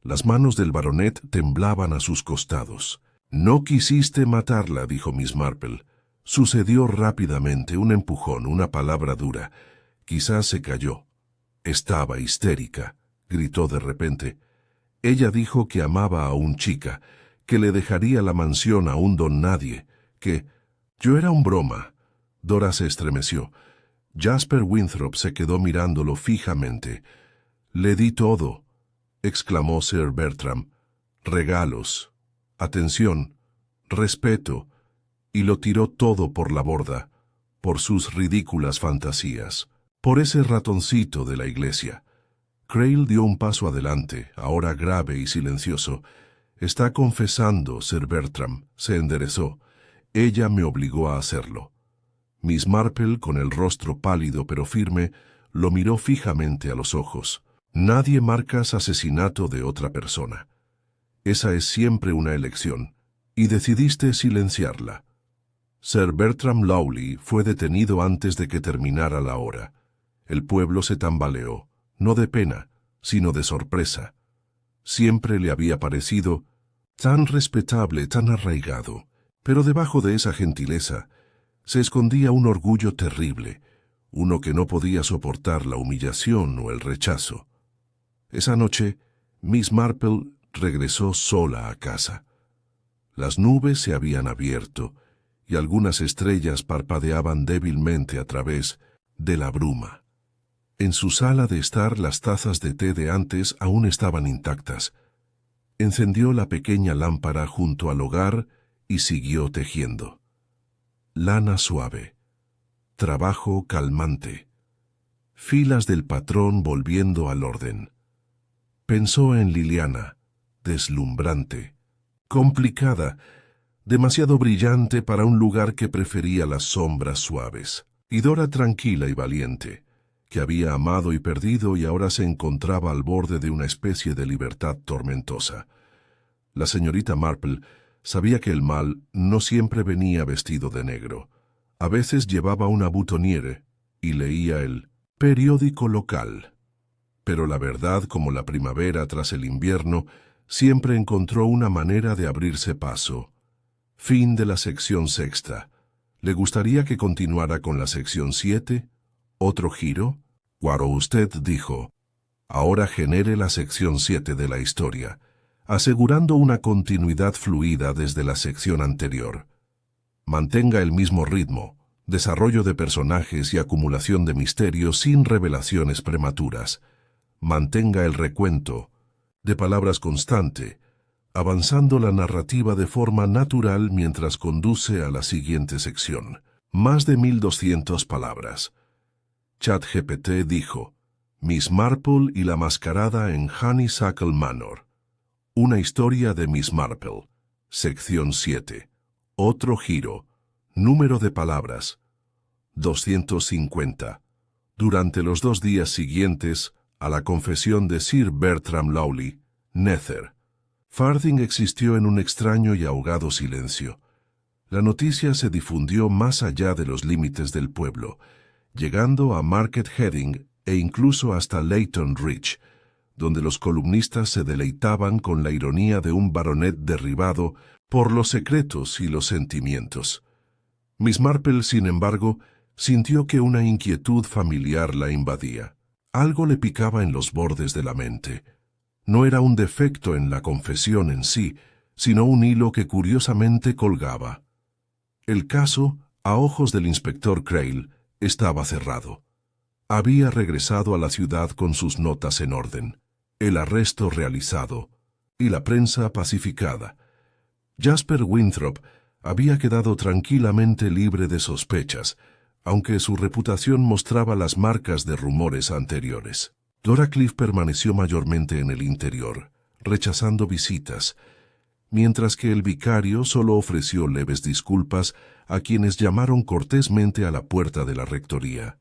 Las manos del baronet temblaban a sus costados. «No quisiste matarla», dijo Miss Marple. Sucedió rápidamente, un empujón, una palabra dura. Quizás se cayó. Estaba histérica. Gritó de repente. Ella dijo que amaba a un chica, que le dejaría la mansión a un don nadie, que... Yo era un broma. Dora se estremeció. Jasper Winthrop se quedó mirándolo fijamente. «Le di todo», exclamó Sir Bertram. «Regalos, atención, respeto», y lo tiró todo por la borda, por sus ridículas fantasías, por ese ratoncito de la iglesia. Crail dio un paso adelante, ahora grave y silencioso. «Está confesando, Sir Bertram», se enderezó. «Ella me obligó a hacerlo». Miss Marple, con el rostro pálido pero firme, lo miró fijamente a los ojos. «Nadie marcas asesinato de otra persona. Esa es siempre una elección, y decidiste silenciarla». Sir Bertram Lawley fue detenido antes de que terminara la hora. El pueblo se tambaleó, no de pena, sino de sorpresa. Siempre le había parecido tan respetable, tan arraigado, pero debajo de esa gentileza se escondía un orgullo terrible, uno que no podía soportar la humillación o el rechazo. Esa noche, Miss Marple regresó sola a casa. Las nubes se habían abierto y algunas estrellas parpadeaban débilmente a través de la bruma. En su sala de estar las tazas de té de antes aún estaban intactas. Encendió la pequeña lámpara junto al hogar y siguió tejiendo. Lana suave, trabajo calmante, filas del patrón volviendo al orden. Pensó en Liliana, deslumbrante, complicada, demasiado brillante para un lugar que prefería las sombras suaves. Y Dora tranquila y valiente, que había amado y perdido y ahora se encontraba al borde de una especie de libertad tormentosa. La señorita Marple sabía que el mal no siempre venía vestido de negro. A veces llevaba una boutonniere y leía el periódico local. Pero la verdad, como la primavera tras el invierno, siempre encontró una manera de abrirse paso. Fin de la sección sexta. ¿Le gustaría que continuara con la sección 7? ¿Otro giro? Cuando usted dijo, ahora genere la sección 7 de la historia, asegurando una continuidad fluida desde la sección anterior. Mantenga el mismo ritmo, desarrollo de personajes y acumulación de misterios sin revelaciones prematuras. Mantenga el recuento de palabras constante, avanzando la narrativa de forma natural mientras conduce a la siguiente sección. Más de 1200 palabras. ChatGPT dijo, Miss Marple y la mascarada en Honeysuckle Manor. Una historia de Miss Marple. Sección 7. Otro giro. Número de palabras. 250. Durante los 2 días siguientes a la confesión de Sir Bertram Lawley, Nether, Farthing existió en un extraño y ahogado silencio. La noticia se difundió más allá de los límites del pueblo, llegando a Market Heading e incluso hasta Leighton Ridge, donde los columnistas se deleitaban con la ironía de un baronet derribado por los secretos y los sentimientos. Miss Marple, sin embargo, sintió que una inquietud familiar la invadía. Algo le picaba en los bordes de la mente. No era un defecto en la confesión en sí, sino un hilo que curiosamente colgaba. El caso, a ojos del inspector Crail, estaba cerrado. Había regresado a la ciudad con sus notas en orden, el arresto realizado y la prensa pacificada. Jasper Winthrop había quedado tranquilamente libre de sospechas, aunque su reputación mostraba las marcas de rumores anteriores. Dora Cliff permaneció mayormente en el interior, rechazando visitas, mientras que el vicario solo ofreció leves disculpas a quienes llamaron cortésmente a la puerta de la rectoría.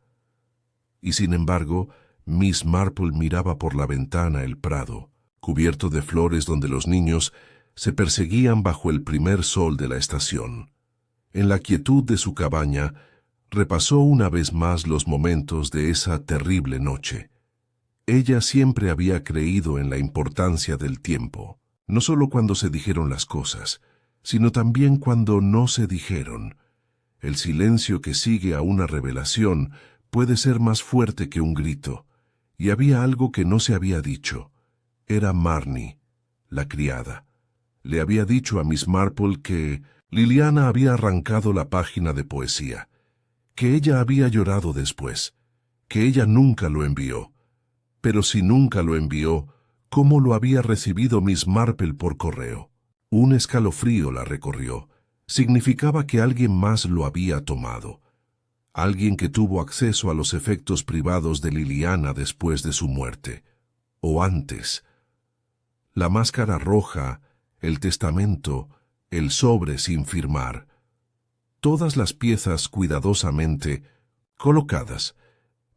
Y sin embargo, Miss Marple miraba por la ventana el prado, cubierto de flores donde los niños se perseguían bajo el primer sol de la estación. En la quietud de su cabaña, repasó una vez más los momentos de esa terrible noche. Ella siempre había creído en la importancia del tiempo, no solo cuando se dijeron las cosas, sino también cuando no se dijeron. El silencio que sigue a una revelación puede ser más fuerte que un grito, y había algo que no se había dicho. Era Marnie, la criada. Le había dicho a Miss Marple que Liliana había arrancado la página de poesía, que ella había llorado después, que ella nunca lo envió. Pero si nunca lo envió, ¿cómo lo había recibido Miss Marple por correo? Un escalofrío la recorrió. Significaba que alguien más lo había tomado. Alguien que tuvo acceso a los efectos privados de Liliana después de su muerte. O antes. La máscara roja, el testamento, el sobre sin firmar. Todas las piezas cuidadosamente colocadas.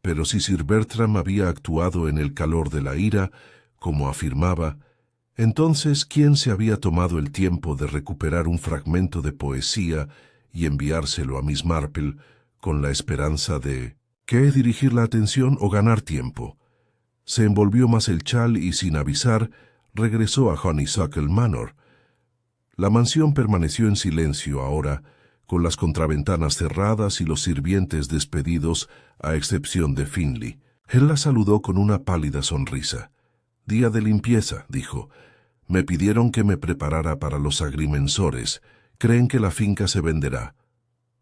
Pero si Sir Bertram había actuado en el calor de la ira, como afirmaba, entonces ¿quién se había tomado el tiempo de recuperar un fragmento de poesía y enviárselo a Miss Marple con la esperanza de ¿qué? Dirigir la atención o ganar tiempo? Se envolvió más el chal y sin avisar regresó a Honeysuckle Manor. La mansión permaneció en silencio ahora, con las contraventanas cerradas y los sirvientes despedidos, a excepción de Finley. Él la saludó con una pálida sonrisa. «Día de limpieza», dijo. «Me pidieron que me preparara para los agrimensores. Creen que la finca se venderá».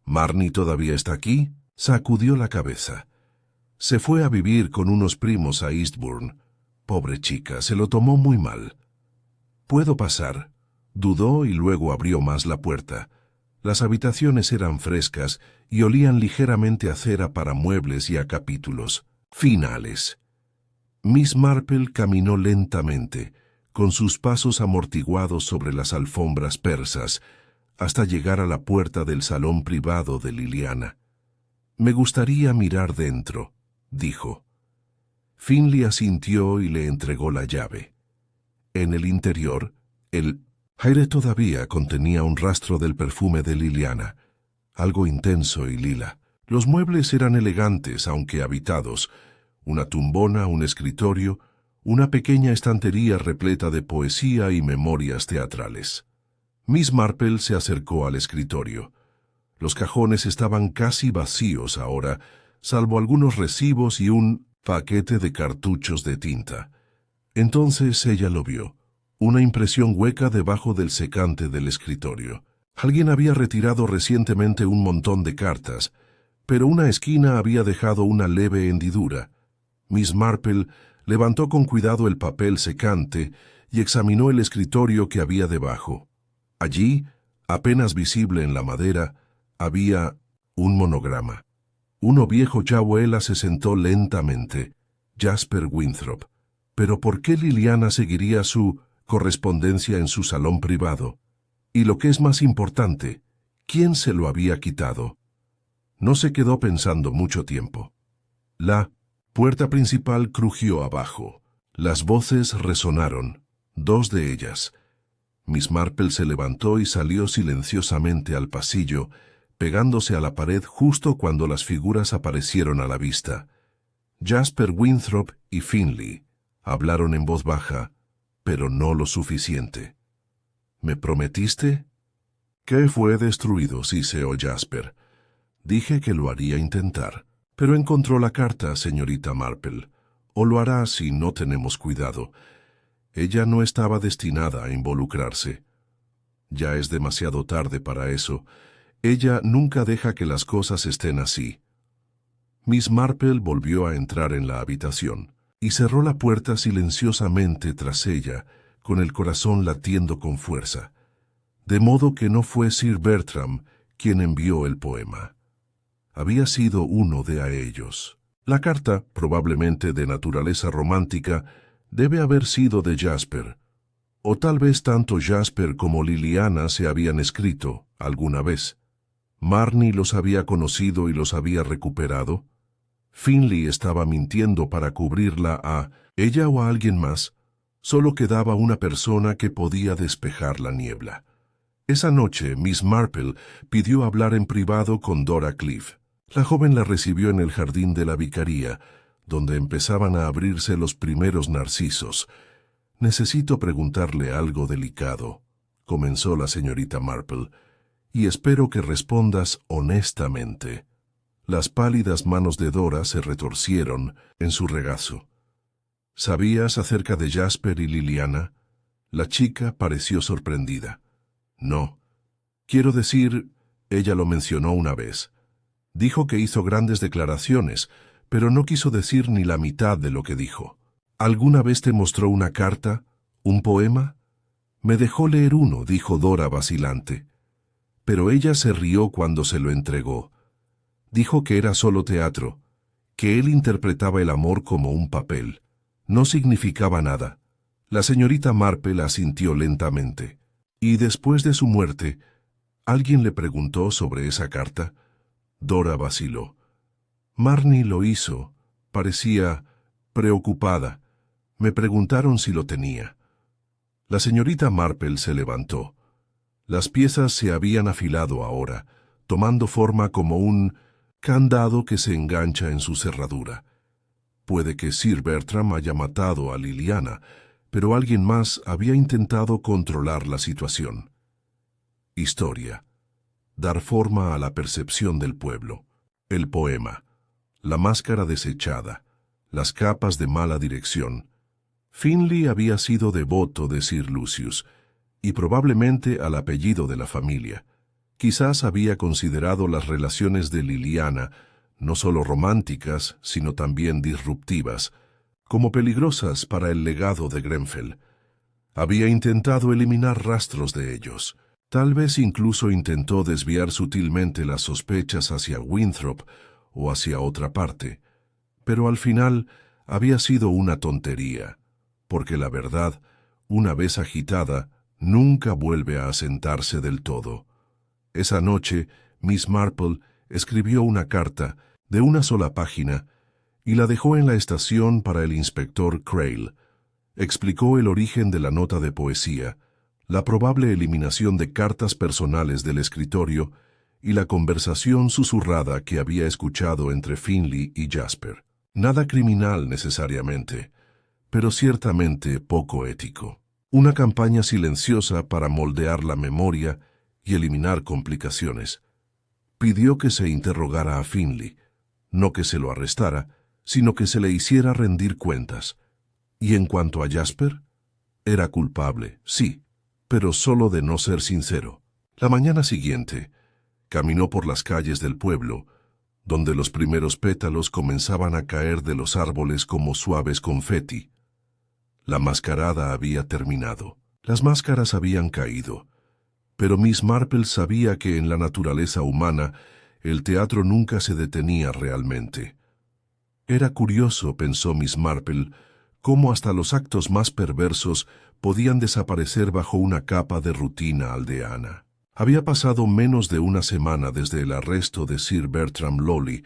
«¿Marnie todavía está aquí?» Sacudió la cabeza. «Se fue a vivir con unos primos a Eastbourne. Pobre chica, se lo tomó muy mal». «¿Puedo pasar?» Dudó y luego abrió más la puerta. Las habitaciones eran frescas y olían ligeramente a cera para muebles y a capítulos finales. Miss Marple caminó lentamente, con sus pasos amortiguados sobre las alfombras persas, hasta llegar a la puerta del salón privado de Liliana. «Me gustaría mirar dentro», dijo. Finley asintió y le entregó la llave. En el interior, el aire todavía contenía un rastro del perfume de Liliana, algo intenso y lila. Los muebles eran elegantes, aunque habitados. Una tumbona, un escritorio, una pequeña estantería repleta de poesía y memorias teatrales. Miss Marple se acercó al escritorio. Los cajones estaban casi vacíos ahora, salvo algunos recibos y un paquete de cartuchos de tinta. Entonces ella lo vio. Una impresión hueca debajo del secante del escritorio. Alguien había retirado recientemente un montón de cartas, pero una esquina había dejado una leve hendidura. Miss Marple levantó con cuidado el papel secante y examinó el escritorio que había debajo. Allí, apenas visible en la madera, había un monograma. Uno viejo Chawela se sentó lentamente. Jasper Winthrop. ¿Pero por qué Liliana seguiría su correspondencia en su salón privado? Y lo que es más importante, ¿quién se lo había quitado? No se quedó pensando mucho tiempo. La puerta principal crujió abajo. Las voces resonaron, dos de ellas. Miss Marple se levantó y salió silenciosamente al pasillo, pegándose a la pared justo cuando las figuras aparecieron a la vista. Jasper Winthrop y Finley hablaron en voz baja, pero no lo suficiente. «¿Me prometiste?» «¿Qué fue destruido?» siseó Jasper. «Dije que lo haría intentar, pero encontró la carta, señorita Marple. O lo hará si no tenemos cuidado. Ella no estaba destinada a involucrarse. Ya es demasiado tarde para eso. Ella nunca deja que las cosas estén así». Miss Marple volvió a entrar en la habitación y cerró la puerta silenciosamente tras ella, con el corazón latiendo con fuerza. De modo que no fue Sir Bertram quien envió el poema. Había sido uno de ellos. La carta, probablemente de naturaleza romántica, debe haber sido de Jasper. O tal vez tanto Jasper como Liliana se habían escrito, alguna vez. Marnie los había conocido y los había recuperado. Finley estaba mintiendo para cubrirla a ella o a alguien más. Solo quedaba una persona que podía despejar la niebla. Esa noche, Miss Marple pidió hablar en privado con Dora Cliff. La joven la recibió en el jardín de la vicaría, donde empezaban a abrirse los primeros narcisos. «Necesito preguntarle algo delicado», comenzó la señorita Marple, «y espero que respondas honestamente». Las pálidas manos de Dora se retorcieron en su regazo. «¿Sabías acerca de Jasper y Liliana?» La chica pareció sorprendida. «No. Quiero decir, ella lo mencionó una vez. Dijo que hizo grandes declaraciones, pero no quiso decir ni la mitad de lo que dijo. ¿Alguna vez te mostró una carta? ¿Un poema?» «Me dejó leer uno», dijo Dora vacilante. Pero ella se rió cuando se lo entregó. Dijo que era solo teatro, que él interpretaba el amor como un papel. No significaba nada. La señorita Marple asintió lentamente. «¿Y después de su muerte, alguien le preguntó sobre esa carta?» Dora vaciló. «Marnie lo hizo. Parecía preocupada. Me preguntaron si lo tenía». La señorita Marple se levantó. Las piezas se habían afilado ahora, tomando forma como un candado que se engancha en su cerradura. Puede que Sir Bertram haya matado a Liliana, pero alguien más había intentado controlar la situación. Historia. Dar forma a la percepción del pueblo. El poema. La máscara desechada. Las capas de mala dirección. Finley había sido devoto de Sir Lucius, y probablemente al apellido de la familia. Quizás había considerado las relaciones de Liliana, no solo románticas, sino también disruptivas, como peligrosas para el legado de Grenfell. Había intentado eliminar rastros de ellos. Tal vez incluso intentó desviar sutilmente las sospechas hacia Winthrop o hacia otra parte. Pero al final había sido una tontería, porque la verdad, una vez agitada, nunca vuelve a asentarse del todo. Esa noche, Miss Marple escribió una carta de una sola página y la dejó en la estación para el inspector Crail. Explicó el origen de la nota de poesía, la probable eliminación de cartas personales del escritorio y la conversación susurrada que había escuchado entre Finley y Jasper. Nada criminal necesariamente, pero ciertamente poco ético. Una campaña silenciosa para moldear la memoria y eliminar complicaciones. Pidió que se interrogara a Finley, no que se lo arrestara, sino que se le hiciera rendir cuentas. Y en cuanto a Jasper, era culpable, sí, pero solo de no ser sincero. La mañana siguiente, caminó por las calles del pueblo, donde los primeros pétalos comenzaban a caer de los árboles como suaves confeti. La mascarada había terminado. Las máscaras habían caído. Pero Miss Marple sabía que en la naturaleza humana el teatro nunca se detenía realmente. Era curioso, pensó Miss Marple, cómo hasta los actos más perversos podían desaparecer bajo una capa de rutina aldeana. Había pasado menos de una semana desde el arresto de Sir Bertram Lawley,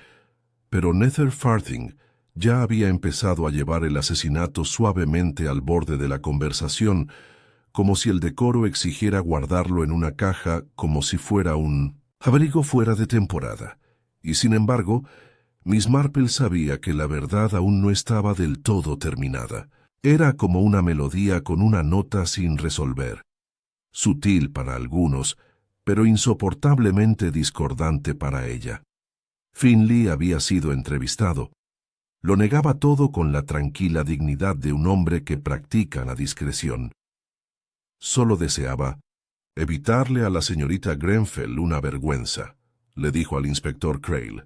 pero Nether Farthing ya había empezado a llevar el asesinato suavemente al borde de la conversación, como si el decoro exigiera guardarlo en una caja como si fuera un abrigo fuera de temporada. Y sin embargo, Miss Marple sabía que la verdad aún no estaba del todo terminada. Era como una melodía con una nota sin resolver. Sutil para algunos, pero insoportablemente discordante para ella. Finley había sido entrevistado. Lo negaba todo con la tranquila dignidad de un hombre que practica la discreción. Solo deseaba evitarle a la señorita Grenfell una vergüenza, le dijo al inspector Crail.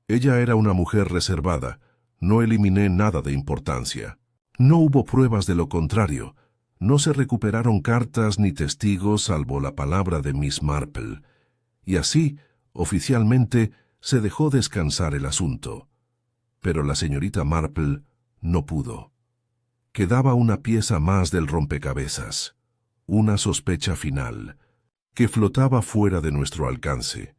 Ella era una mujer reservada, no eliminé nada de importancia. No hubo pruebas de lo contrario, no se recuperaron cartas ni testigos salvo la palabra de Miss Marple, y así, oficialmente, se dejó descansar el asunto. Pero la señorita Marple no pudo. Quedaba una pieza más del rompecabezas. Una sospecha final, que flotaba fuera de nuestro alcance.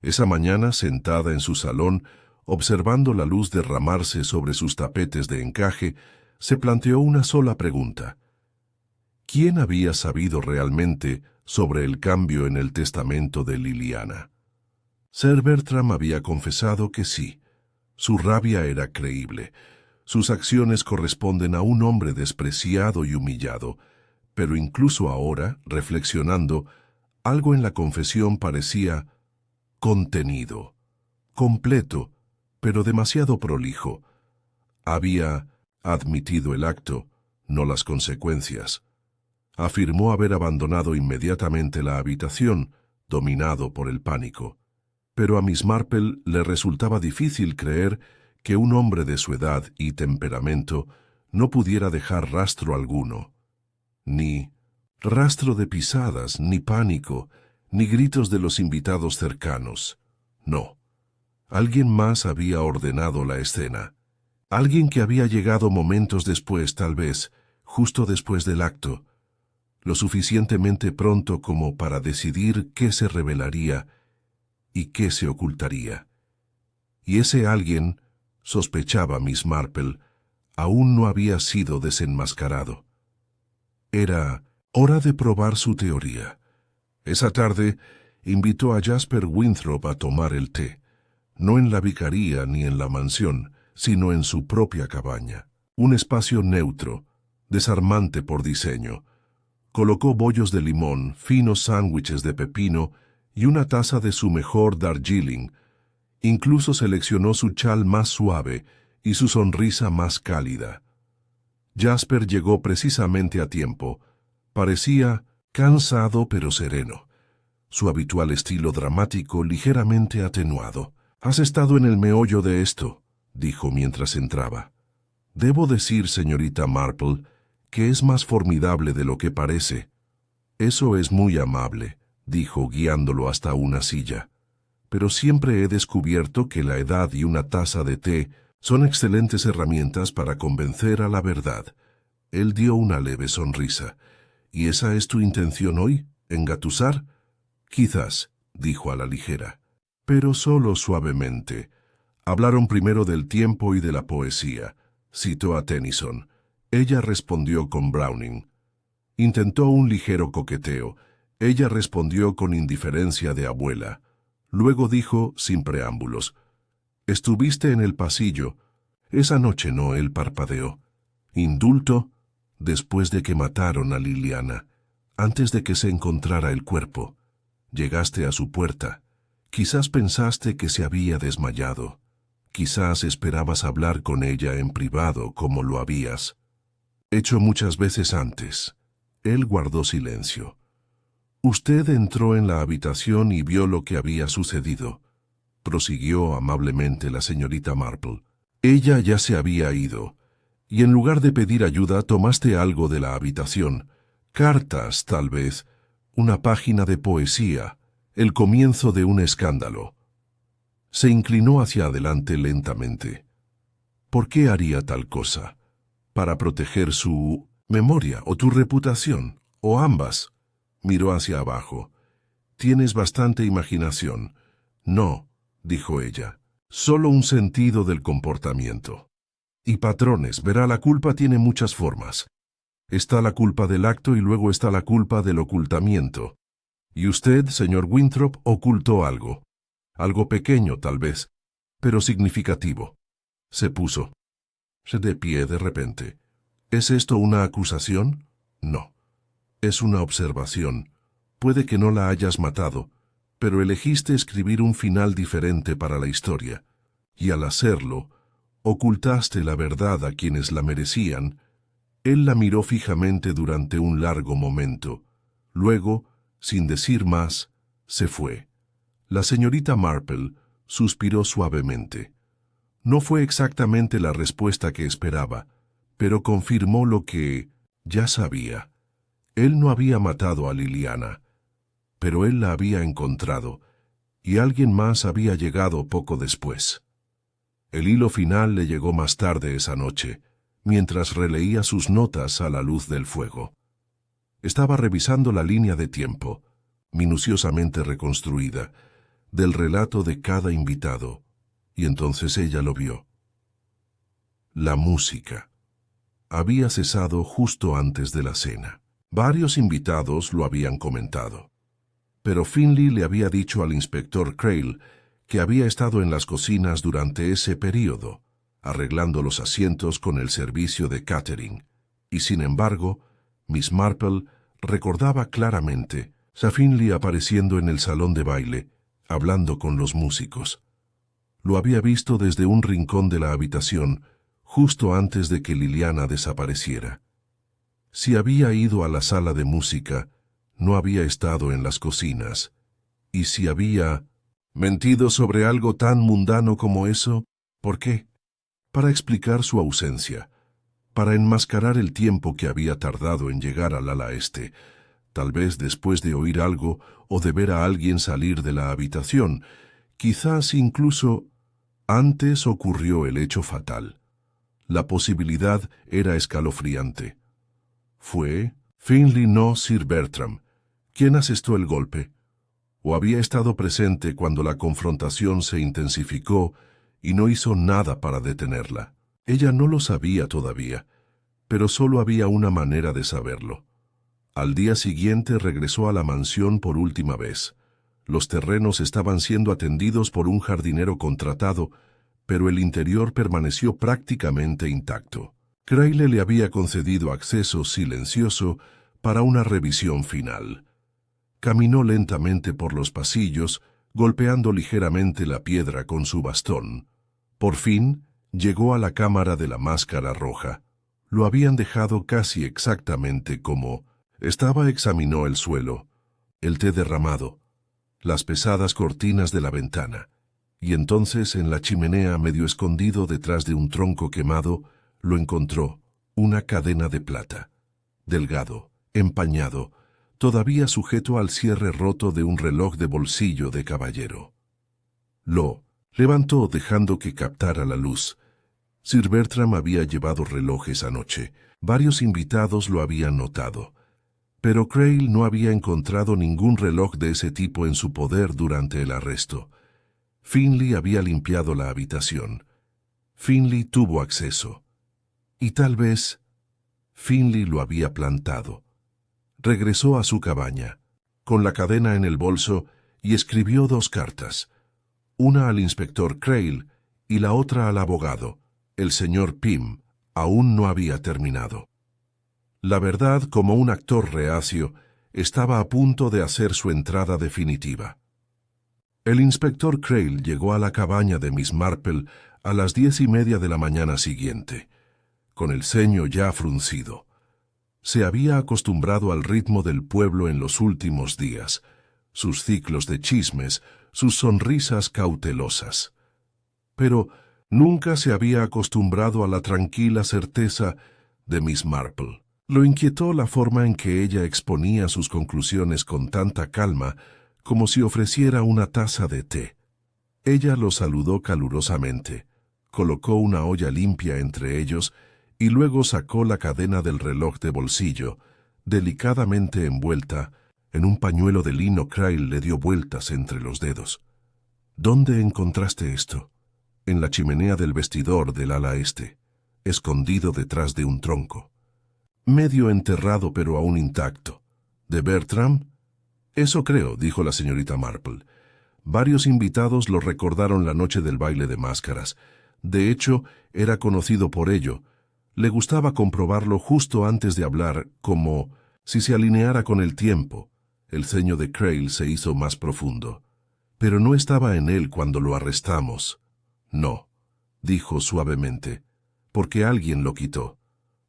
Esa mañana, sentada en su salón, observando la luz derramarse sobre sus tapetes de encaje, se planteó una sola pregunta. ¿Quién había sabido realmente sobre el cambio en el testamento de Liliana? Sir Bertram había confesado que sí. Su rabia era creíble. Sus acciones corresponden a un hombre despreciado y humillado, pero incluso ahora, reflexionando, algo en la confesión parecía contenido, completo, pero demasiado prolijo. Había admitido el acto, no las consecuencias. Afirmó haber abandonado inmediatamente la habitación, dominado por el pánico. Pero a Miss Marple le resultaba difícil creer que un hombre de su edad y temperamento no pudiera dejar rastro alguno. Ni rastro de pisadas, ni pánico, ni gritos de los invitados cercanos. No. Alguien más había ordenado la escena. Alguien que había llegado momentos después, tal vez, justo después del acto, lo suficientemente pronto como para decidir qué se revelaría y qué se ocultaría. Y ese alguien, sospechaba Miss Marple, aún no había sido desenmascarado. Era hora de probar su teoría. Esa tarde invitó a Jasper Winthrop a tomar el té, no en la vicaría ni en la mansión, sino en su propia cabaña, un espacio neutro, desarmante por diseño. Colocó bollos de limón, finos sándwiches de pepino y una taza de su mejor Darjeeling. Incluso seleccionó su chal más suave y su sonrisa más cálida. Jasper llegó precisamente a tiempo. Parecía cansado pero sereno, su habitual estilo dramático ligeramente atenuado. «Has estado en el meollo de esto», dijo mientras entraba. «Debo decir, señorita Marple, que es más formidable de lo que parece». «Eso es muy amable», dijo guiándolo hasta una silla. «Pero siempre he descubierto que la edad y una taza de té son excelentes herramientas para convencer a la verdad». Él dio una leve sonrisa. «¿Y esa es tu intención hoy? ¿Engatusar?» «Quizás», dijo a la ligera, pero solo suavemente. Hablaron primero del tiempo y de la poesía. Citó a Tennyson. Ella respondió con Browning. Intentó un ligero coqueteo. Ella respondió con indiferencia de abuela. Luego dijo, sin preámbulos, «Estuviste en el pasillo». «Esa noche no», él parpadeó. «Indulto», después de que mataron a Liliana, antes de que se encontrara el cuerpo. Llegaste a su puerta. Quizás pensaste que se había desmayado. Quizás esperabas hablar con ella en privado como lo habías hecho muchas veces antes. Él guardó silencio. «Usted entró en la habitación y vio lo que había sucedido», prosiguió amablemente la señorita Marple. «Ella ya se había ido, y en lugar de pedir ayuda tomaste algo de la habitación, cartas, tal vez, una página de poesía, el comienzo de un escándalo». Se inclinó hacia adelante lentamente. «¿Por qué haría tal cosa? ¿Para proteger su memoria o tu reputación? ¿O ambas?» Miró hacia abajo. «Tienes bastante imaginación». «No», dijo ella, «solo un sentido del comportamiento. Y patrones, verá, la culpa tiene muchas formas. Está la culpa del acto y luego está la culpa del ocultamiento. Y usted, señor Winthrop, ocultó algo. Algo pequeño, tal vez, pero significativo». Se puso de pie de repente. «¿Es esto una acusación? No. Es una observación. Puede que no la hayas matado, pero elegiste escribir un final diferente para la historia. Y al hacerlo, ocultaste la verdad a quienes la merecían». Él la miró fijamente durante un largo momento. Luego, sin decir más, se fue. La señorita Marple suspiró suavemente. No fue exactamente la respuesta que esperaba, pero confirmó lo que ya sabía. Él no había matado a Liliana, pero él la había encontrado, y alguien más había llegado poco después. El hilo final le llegó más tarde esa noche, mientras releía sus notas a la luz del fuego. Estaba revisando la línea de tiempo, minuciosamente reconstruida, del relato de cada invitado, y entonces ella lo vio. La música había cesado justo antes de la cena. Varios invitados lo habían comentado. Pero Finley le había dicho al inspector Crail que había estado en las cocinas durante ese período, arreglando los asientos con el servicio de catering, y sin embargo, Miss Marple recordaba claramente a Finley apareciendo en el salón de baile, hablando con los músicos. Lo había visto desde un rincón de la habitación, justo antes de que Liliana desapareciera. Si había ido a la sala de música, no había estado en las cocinas. Y si había mentido sobre algo tan mundano como eso, ¿por qué? Para explicar su ausencia, para enmascarar el tiempo que había tardado en llegar al ala este, tal vez después de oír algo o de ver a alguien salir de la habitación. Quizás incluso antes ocurrió el hecho fatal. La posibilidad era escalofriante. ¿Fue Finley, no Sir Bertram, quien asestó el golpe? ¿O había estado presente cuando la confrontación se intensificó y no hizo nada para detenerla? Ella no lo sabía todavía, pero solo había una manera de saberlo. Al día siguiente regresó a la mansión por última vez. Los terrenos estaban siendo atendidos por un jardinero contratado, pero el interior permaneció prácticamente intacto. Crayle le había concedido acceso silencioso para una revisión final. Caminó lentamente por los pasillos, golpeando ligeramente la piedra con su bastón. Por fin, llegó a la cámara de la máscara roja. Lo habían dejado casi exactamente como estaba. Examinó el suelo, el té derramado, las pesadas cortinas de la ventana, y entonces en la chimenea, medio escondido detrás de un tronco quemado, lo encontró, una cadena de plata, delgado, empañado, todavía sujeto al cierre roto de un reloj de bolsillo de caballero. Lo levantó dejando que captara la luz. Sir Bertram había llevado relojes anoche. Varios invitados lo habían notado. Pero Crayle no había encontrado ningún reloj de ese tipo en su poder durante el arresto. Finley había limpiado la habitación. Finley tuvo acceso. Y tal vez Finley lo había plantado. Regresó a su cabaña, con la cadena en el bolso, y escribió 2 cartas. Una al inspector Crayle y la otra al abogado. El señor Pym aún no había terminado. La verdad, como un actor reacio, estaba a punto de hacer su entrada definitiva. El inspector Crayle llegó a la cabaña de Miss Marple a las 10:30 de la mañana siguiente, con el ceño ya fruncido. Se había acostumbrado al ritmo del pueblo en los últimos días, sus ciclos de chismes, sus sonrisas cautelosas. Pero nunca se había acostumbrado a la tranquila certeza de Miss Marple. Lo inquietó la forma en que ella exponía sus conclusiones con tanta calma, como si ofreciera una taza de té. Ella lo saludó calurosamente, colocó una olla limpia entre ellos y luego sacó la cadena del reloj de bolsillo, delicadamente envuelta en un pañuelo de lino. Crayle le dio vueltas entre los dedos. ¿Dónde encontraste esto? En la chimenea del vestidor del ala este, escondido detrás de un tronco. Medio enterrado pero aún intacto. ¿De Bertram? Eso creo, dijo la señorita Marple. Varios invitados lo recordaron la noche del baile de máscaras. De hecho, era conocido por ello. Le gustaba comprobarlo justo antes de hablar, como si se alineara con el tiempo. El ceño de Crayle se hizo más profundo. Pero no estaba en él cuando lo arrestamos. No, dijo suavemente, porque alguien lo quitó.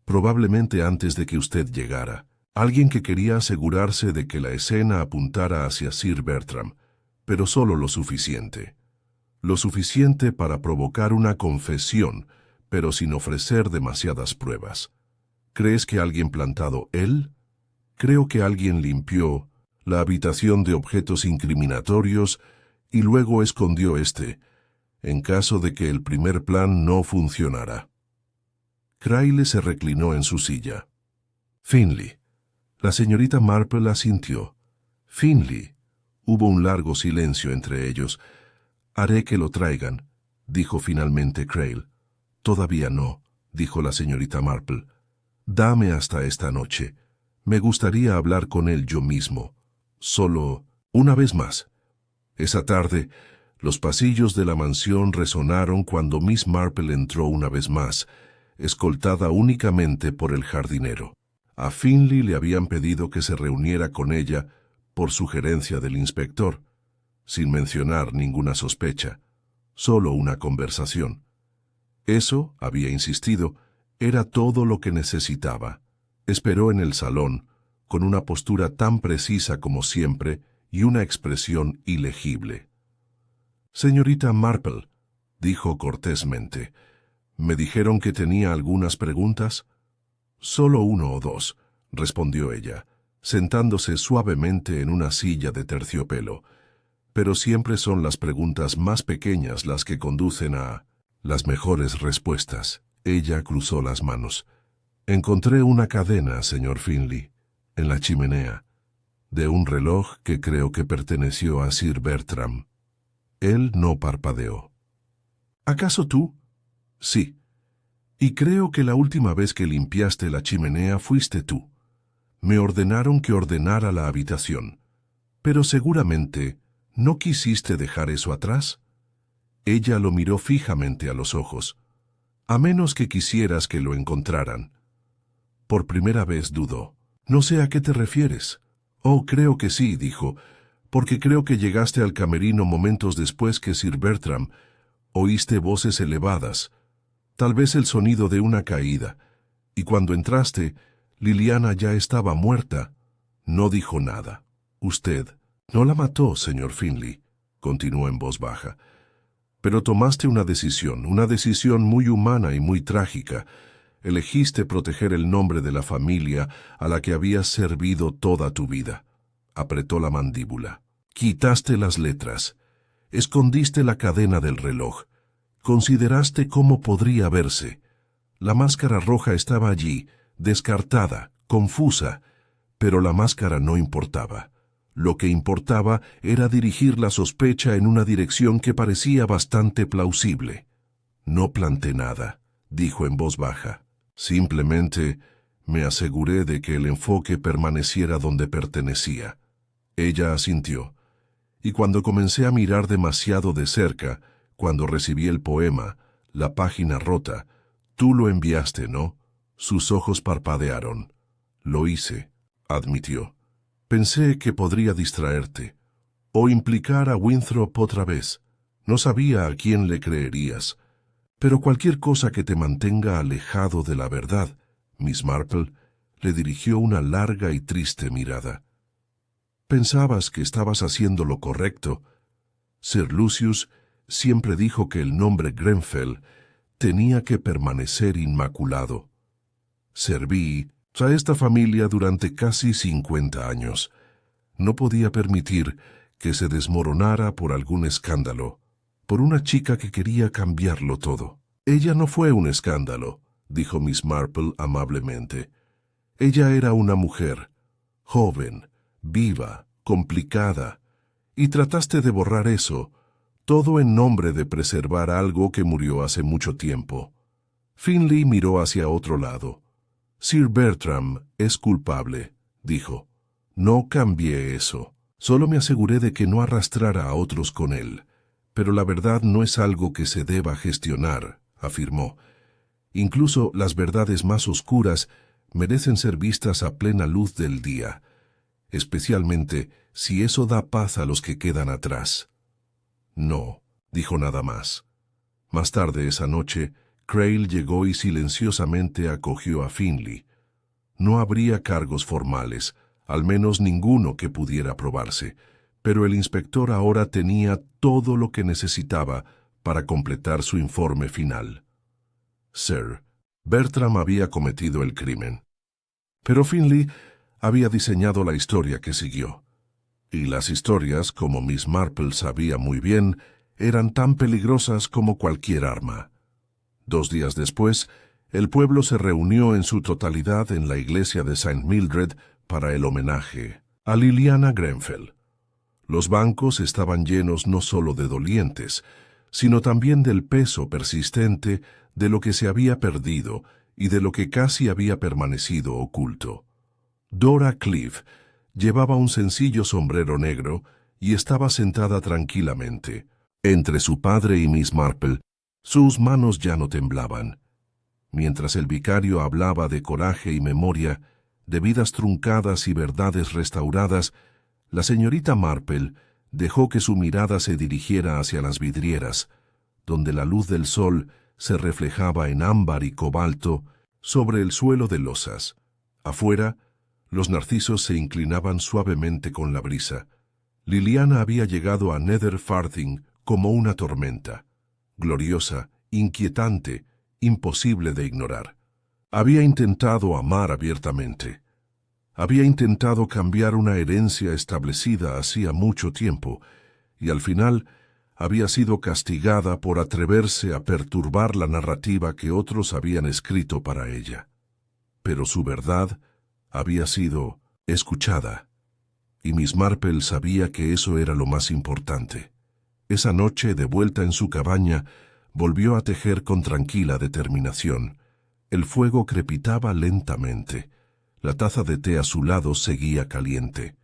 Probablemente antes de que usted llegara. Alguien que quería asegurarse de que la escena apuntara hacia Sir Bertram, pero solo lo suficiente. Lo suficiente para provocar una confesión, pero sin ofrecer demasiadas pruebas. ¿Crees que alguien plantado él? Creo que alguien limpió la habitación de objetos incriminatorios y luego escondió en caso de que el primer plan no funcionara. Crayle se reclinó en su silla. Finley. La señorita Marple asintió. Finley. Hubo un largo silencio entre ellos. Haré que lo traigan, dijo finalmente Crayle. Todavía no, dijo la señorita Marple. Dame hasta esta noche. Me gustaría hablar con él yo mismo. Solo una vez más. Esa tarde Los pasillos de la mansión resonaron cuando Miss Marple entró una vez más, escoltada únicamente por el jardinero. A Finley le habían pedido que se reuniera con ella por sugerencia del inspector, sin mencionar ninguna sospecha, solo una conversación. Eso, había insistido, era todo lo que necesitaba. Esperó en el salón, con una postura tan precisa como siempre y una expresión ilegible. «Señorita Marple», dijo cortésmente, «¿me dijeron que tenía algunas preguntas?» «Solo uno o dos», respondió ella, sentándose suavemente en una silla de terciopelo. «Pero siempre son las preguntas más pequeñas las que conducen a las mejores respuestas». Ella cruzó las manos. «Encontré una cadena, señor Finley, en la chimenea, de un reloj que creo que perteneció a Sir Bertram». Él no parpadeó. «¿Acaso tú?» «Sí. Y creo que la última vez que limpiaste la chimenea fuiste tú. Me ordenaron que ordenara la habitación. Pero seguramente no quisiste dejar eso atrás». Ella lo miró fijamente a los ojos. «A menos que quisieras que lo encontraran». Por primera vez dudó. «No sé a qué te refieres». «Oh, creo que sí», dijo, «porque creo que llegaste al camerino momentos después que Sir Bertram. Oíste voces elevadas, tal vez el sonido de una caída, y cuando entraste, Liliana ya estaba muerta». No dijo nada. «Usted no la mató, señor Finley», continuó en voz baja. «Pero tomaste una decisión muy humana y muy trágica. Elegiste proteger el nombre de la familia a la que habías servido toda tu vida». Apretó la mandíbula. «Quitaste las letras. Escondiste la cadena del reloj. Consideraste cómo podría verse. La máscara roja estaba allí, descartada, confusa, pero la máscara no importaba. Lo que importaba era dirigir la sospecha en una dirección que parecía bastante plausible». «No planté nada», dijo en voz baja. «Simplemente me aseguré de que el enfoque permaneciera donde pertenecía». Ella asintió. «Y cuando comencé a mirar demasiado de cerca, cuando recibí el poema, la página rota, tú lo enviaste, ¿no?» Sus ojos parpadearon. «Lo hice», admitió. «Pensé que podría distraerte, o implicar a Winthrop otra vez. No sabía a quién le creerías. Pero cualquier cosa que te mantenga alejado de la verdad». Miss Marple le dirigió una larga y triste mirada. «Pensabas que estabas haciendo lo correcto. Sir Lucius siempre dijo que el nombre Grenfell tenía que permanecer inmaculado. Serví a esta familia durante casi 50 años. No podía permitir que se desmoronara por algún escándalo, por una chica que quería cambiarlo todo». «Ella no fue un escándalo», dijo Miss Marple amablemente. «Ella era una mujer, joven, viva, complicada, y trataste de borrar eso, todo en nombre de preservar algo que murió hace mucho tiempo». Finley miró hacia otro lado. «Sir Bertram es culpable», dijo. «No cambié eso. Solo me aseguré de que no arrastrara a otros con él. Pero la verdad no es algo que se deba gestionar», afirmó. «Incluso las verdades más oscuras merecen ser vistas a plena luz del día, especialmente si eso da paz a los que quedan atrás». «No», dijo nada más. Más tarde esa noche, Crail llegó y silenciosamente acogió a Finley. No habría cargos formales, al menos ninguno que pudiera probarse, pero el inspector ahora tenía todo lo que necesitaba para completar su informe final. Sir Bertram había cometido el crimen. Pero Finley había diseñado la historia que siguió. Y las historias, como Miss Marple sabía muy bien, eran tan peligrosas como cualquier arma. 2 días después, el pueblo se reunió en su totalidad en la iglesia de St. Mildred para el homenaje a Liliana Grenfell. Los bancos estaban llenos no solo de dolientes, sino también del peso persistente de lo que se había perdido y de lo que casi había permanecido oculto. Dora Cliff llevaba un sencillo sombrero negro y estaba sentada tranquilamente, Entre su padre y Miss Marple, sus manos ya no temblaban. Mientras el vicario hablaba de coraje y memoria, de vidas truncadas y verdades restauradas, la señorita Marple dejó que su mirada se dirigiera hacia las vidrieras, donde la luz del sol se reflejaba en ámbar y cobalto sobre el suelo de losas. Afuera, los narcisos se inclinaban suavemente con la brisa. Liliana había llegado a Nether Farthing como una tormenta, gloriosa, inquietante, imposible de ignorar. Había intentado amar abiertamente. Había intentado cambiar una herencia establecida hacía mucho tiempo, y al final había sido castigada por atreverse a perturbar la narrativa que otros habían escrito para ella. Pero su verdad había sido escuchada, y Miss Marple sabía que eso era lo más importante. Esa noche, de vuelta en su cabaña, volvió a tejer con tranquila determinación. El fuego crepitaba lentamente. La taza de té a su lado seguía caliente.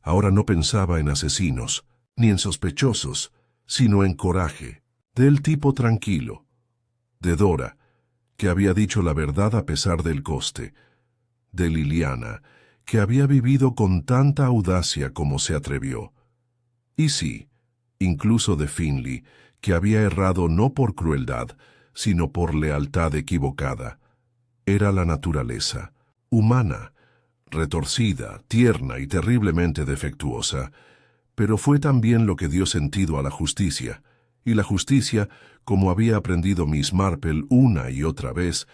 Ahora no pensaba en asesinos, ni en sospechosos, sino en coraje, del tipo tranquilo, de Dora, que había dicho la verdad a pesar del coste, de Liliana, que había vivido con tanta audacia como se atrevió. Y sí, incluso de Finley, que había errado no por crueldad, sino por lealtad equivocada. Era la naturaleza, humana, retorcida, tierna y terriblemente defectuosa, pero fue también lo que dio sentido a la justicia, y la justicia, como había aprendido Miss Marple una y otra vez,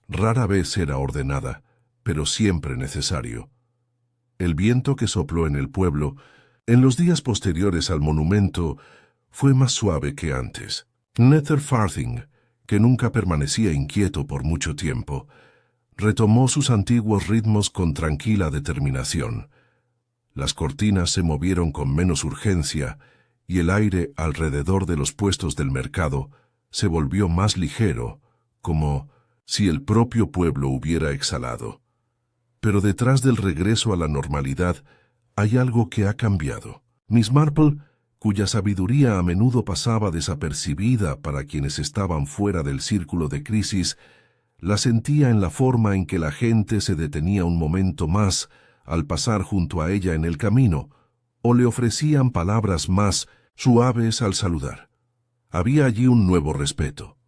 rara vez era ordenada, pero siempre necesario. El viento que sopló en el pueblo, en los días posteriores al monumento, fue más suave que antes. Nether Farthing, que nunca permanecía inquieto por mucho tiempo, retomó sus antiguos ritmos con tranquila determinación. Las cortinas se movieron con menos urgencia y el aire alrededor de los puestos del mercado se volvió más ligero, como si el propio pueblo hubiera exhalado. Pero detrás del regreso a la normalidad hay algo que ha cambiado. Miss Marple, cuya sabiduría a menudo pasaba desapercibida para quienes estaban fuera del círculo de crisis, la sentía en la forma en que la gente se detenía un momento más al pasar junto a ella en el camino, o le ofrecían palabras más suaves al saludar. Había allí un nuevo respeto,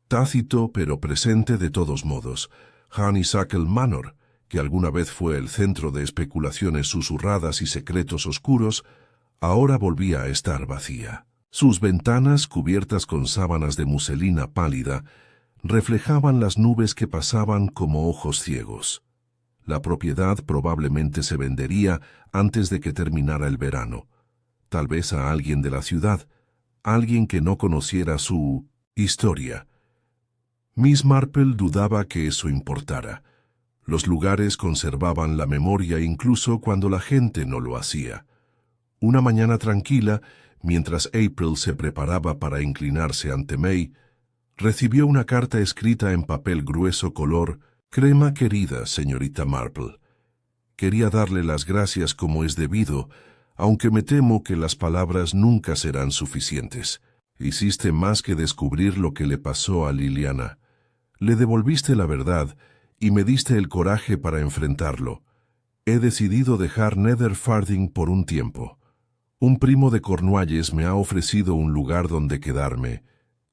tácito pero presente de todos modos. Honeysuckle Manor, que alguna vez fue el centro de especulaciones susurradas y secretos oscuros, ahora volvía a estar vacía. Sus ventanas, cubiertas con sábanas de muselina pálida, reflejaban las nubes que pasaban como ojos ciegos. La propiedad probablemente se vendería antes de que terminara el verano, tal vez a alguien de la ciudad, alguien que no conociera su historia. Miss Marple dudaba que eso importara. Los lugares conservaban la memoria incluso cuando la gente no lo hacía. Una mañana tranquila, mientras April se preparaba para inclinarse ante May, recibió una carta escrita en papel grueso color crema. Querida señorita Marple, quería darle las gracias como es debido, aunque me temo que las palabras nunca serán suficientes. Hiciste más que descubrir lo que le pasó a Liliana. Le devolviste la verdad y me diste el coraje para enfrentarlo. He decidido dejar Nether Farthing por un tiempo. Un primo de Cornualles me ha ofrecido un lugar donde quedarme,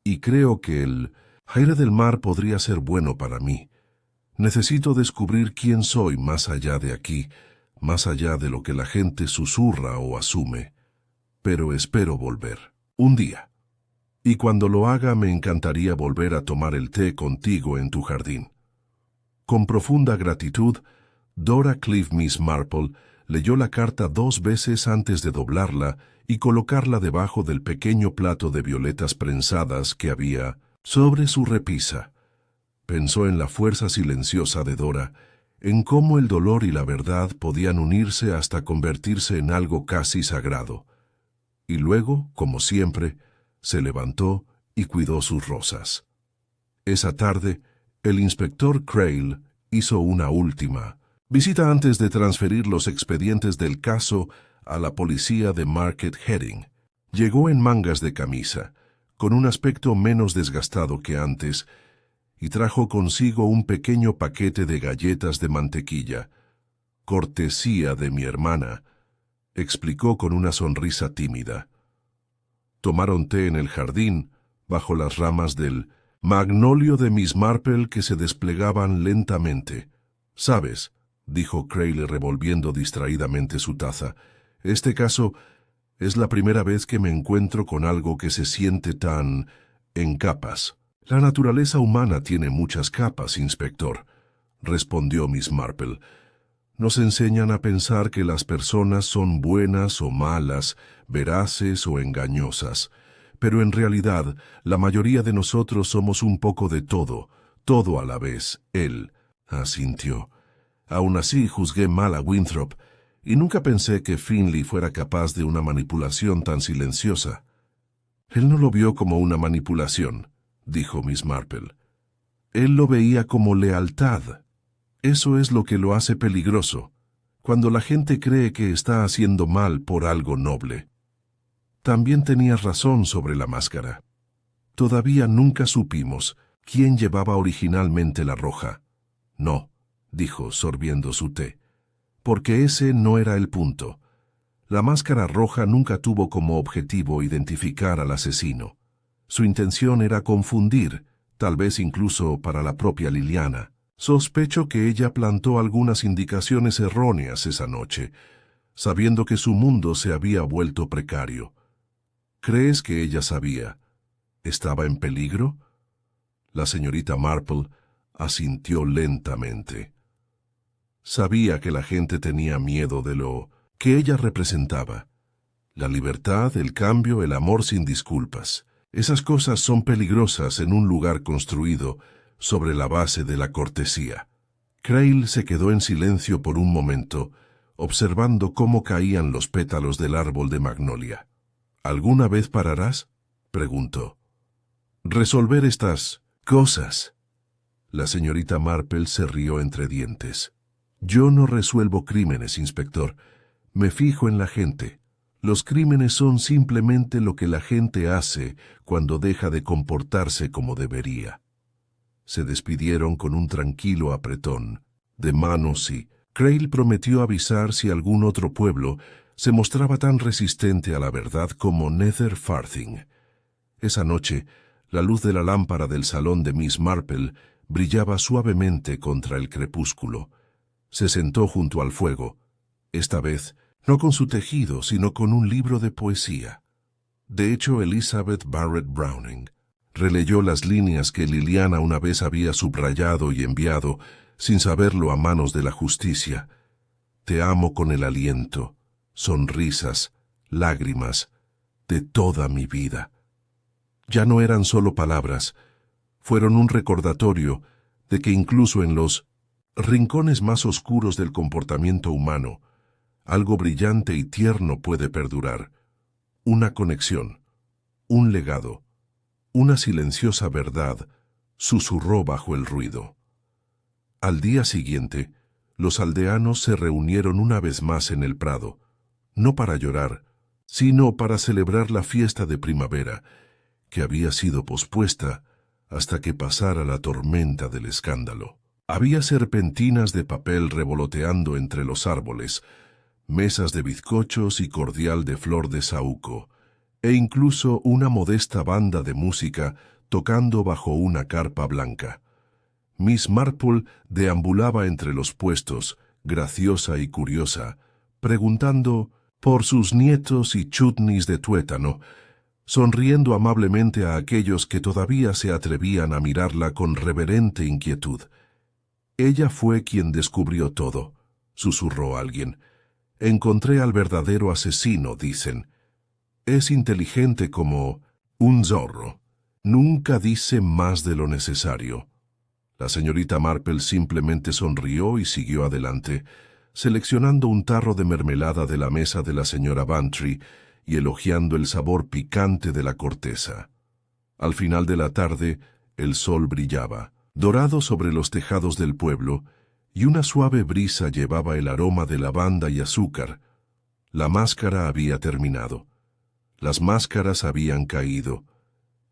y creo que el aire del mar podría ser bueno para mí. Necesito descubrir quién soy más allá de aquí, más allá de lo que la gente susurra o asume. Pero espero volver, un día. Y cuando lo haga me encantaría volver a tomar el té contigo en tu jardín. Con profunda gratitud, Dora Cliff. Miss Marple leyó la carta 2 veces antes de doblarla y colocarla debajo del pequeño plato de violetas prensadas que había sobre su repisa. Pensó en la fuerza silenciosa de Dora, en cómo el dolor y la verdad podían unirse hasta convertirse en algo casi sagrado. Y luego, como siempre, se levantó y cuidó sus rosas. Esa tarde, el inspector Crail hizo una última visita antes de transferir los expedientes del caso a la policía de Market Heading. Llegó en mangas de camisa, con un aspecto menos desgastado que antes, y trajo consigo un pequeño paquete de galletas de mantequilla. «Cortesía de mi hermana», explicó con una sonrisa tímida. Tomaron té en el jardín, bajo las ramas del magnolio de Miss Marple que se desplegaban lentamente. «¿Sabes?», dijo Crayle revolviendo distraídamente su taza, «este caso es la primera vez que me encuentro con algo que se siente tan en capas». «La naturaleza humana tiene muchas capas, inspector», respondió Miss Marple. «Nos enseñan a pensar que las personas son buenas o malas, veraces o engañosas, pero en realidad la mayoría de nosotros somos un poco de todo, todo a la vez». Él asintió. «Aún así juzgué mal a Winthrop, y nunca pensé que Finley fuera capaz de una manipulación tan silenciosa». «Él no lo vio como una manipulación», dijo Miss Marple. «Él lo veía como lealtad. Eso es lo que lo hace peligroso, cuando la gente cree que está haciendo mal por algo noble». «También tenías razón sobre la máscara. Todavía nunca supimos quién llevaba originalmente la roja». «No», dijo sorbiendo su té, «porque ese no era el punto. La máscara roja nunca tuvo como objetivo identificar al asesino. Su intención era confundir, tal vez incluso para la propia Liliana. Sospecho que ella plantó algunas indicaciones erróneas esa noche, sabiendo que su mundo se había vuelto precario». «¿Crees que ella sabía? ¿Estaba en peligro?» La señorita Marple asintió lentamente. Sabía que la gente tenía miedo de lo que ella representaba. La libertad, el cambio, el amor sin disculpas. Esas cosas son peligrosas en un lugar construido sobre la base de la cortesía. Crayle se quedó en silencio por un momento, observando cómo caían los pétalos del árbol de magnolia. «¿Alguna vez pararás?», preguntó. «Resolver estas cosas». La señorita Marple se rió entre dientes. «Yo no resuelvo crímenes, inspector. Me fijo en la gente. Los crímenes son simplemente lo que la gente hace cuando deja de comportarse como debería». Se despidieron con un tranquilo apretón de manos y Crayle prometió avisar si algún otro pueblo se mostraba tan resistente a la verdad como Nether Farthing. Esa noche, la luz de la lámpara del salón de Miss Marple brillaba suavemente contra el crepúsculo. Se sentó junto al fuego, esta vez no con su tejido, sino con un libro de poesía. De hecho, Elizabeth Barrett Browning releyó las líneas que Liliana una vez había subrayado y enviado, sin saberlo, a manos de la justicia. «Te amo con el aliento, sonrisas, lágrimas, de toda mi vida». Ya no eran solo palabras, fueron un recordatorio de que incluso en los rincones más oscuros del comportamiento humano, algo brillante y tierno puede perdurar. Una conexión, un legado, una silenciosa verdad susurró bajo el ruido. Al día siguiente, los aldeanos se reunieron una vez más en el prado, no para llorar, sino para celebrar la fiesta de primavera, que había sido pospuesta hasta que pasara la tormenta del escándalo. Había serpentinas de papel revoloteando entre los árboles, mesas de bizcochos y cordial de flor de saúco, e incluso una modesta banda de música tocando bajo una carpa blanca. Miss Marple deambulaba entre los puestos, graciosa y curiosa, preguntando por sus nietos y chutneys de tuétano, sonriendo amablemente a aquellos que todavía se atrevían a mirarla con reverente inquietud. «Ella fue quien descubrió todo», susurró alguien. «Encontré al verdadero asesino», dicen. «Es inteligente como un zorro. Nunca dice más de lo necesario». La señorita Marple simplemente sonrió y siguió adelante, seleccionando un tarro de mermelada de la mesa de la señora Bantry y elogiando el sabor picante de la corteza. Al final de la tarde, el sol brillaba, dorado sobre los tejados del pueblo, y una suave brisa llevaba el aroma de lavanda y azúcar. La máscara había terminado. Las máscaras habían caído,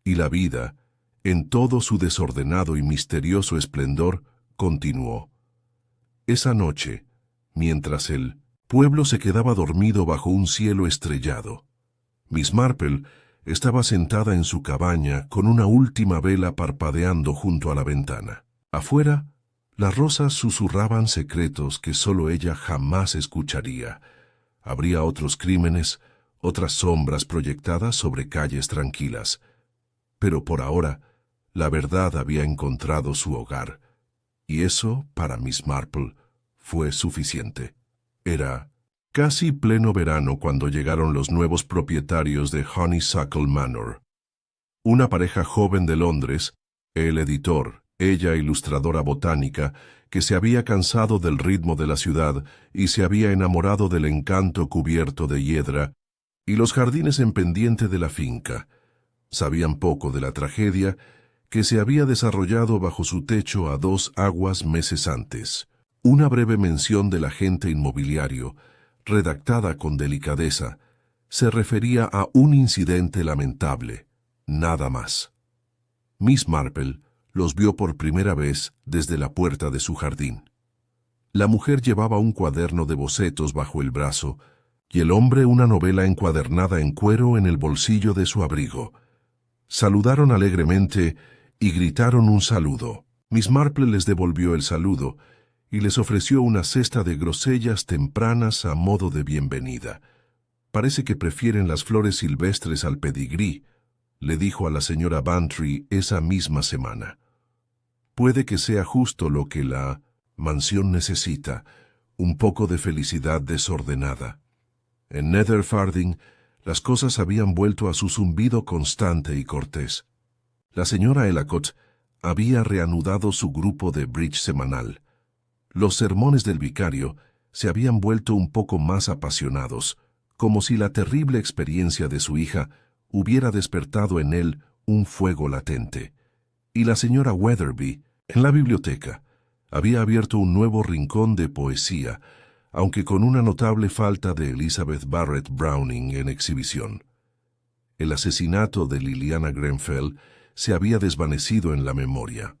y la vida, en todo su desordenado y misterioso esplendor, continuó. Esa noche, mientras el pueblo se quedaba dormido bajo un cielo estrellado, Miss Marple estaba sentada en su cabaña con una última vela parpadeando junto a la ventana. Afuera, las rosas susurraban secretos que solo ella jamás escucharía. Habría otros crímenes, otras sombras proyectadas sobre calles tranquilas. Pero por ahora, la verdad había encontrado su hogar, y eso, para Miss Marple, fue suficiente. Era casi pleno verano cuando llegaron los nuevos propietarios de Honeysuckle Manor. Una pareja joven de Londres, el editor, ella ilustradora botánica, que se había cansado del ritmo de la ciudad y se había enamorado del encanto cubierto de hiedra y los jardines en pendiente de la finca. Sabían poco de la tragedia que se había desarrollado bajo su techo a 2 aguas meses antes. Una breve mención del agente inmobiliario, redactada con delicadeza, se refería a un incidente lamentable, nada más. Miss Marple los vio por primera vez desde la puerta de su jardín. La mujer llevaba un cuaderno de bocetos bajo el brazo y el hombre una novela encuadernada en cuero en el bolsillo de su abrigo. Saludaron alegremente y gritaron un saludo. Miss Marple les devolvió el saludo y les ofreció una cesta de grosellas tempranas a modo de bienvenida. «Parece que prefieren las flores silvestres al pedigrí», le dijo a la señora Bantry esa misma semana. «Puede que sea justo lo que la mansión necesita, un poco de felicidad desordenada». En Netherfarding, las cosas habían vuelto a su zumbido constante y cortés. La señora Ellicott había reanudado su grupo de bridge semanal. Los sermones del vicario se habían vuelto un poco más apasionados, como si la terrible experiencia de su hija hubiera despertado en él un fuego latente. Y la señora Weatherby, en la biblioteca, había abierto un nuevo rincón de poesía, aunque con una notable falta de Elizabeth Barrett Browning en exhibición. El asesinato de Liliana Grenfell se había desvanecido en la memoria.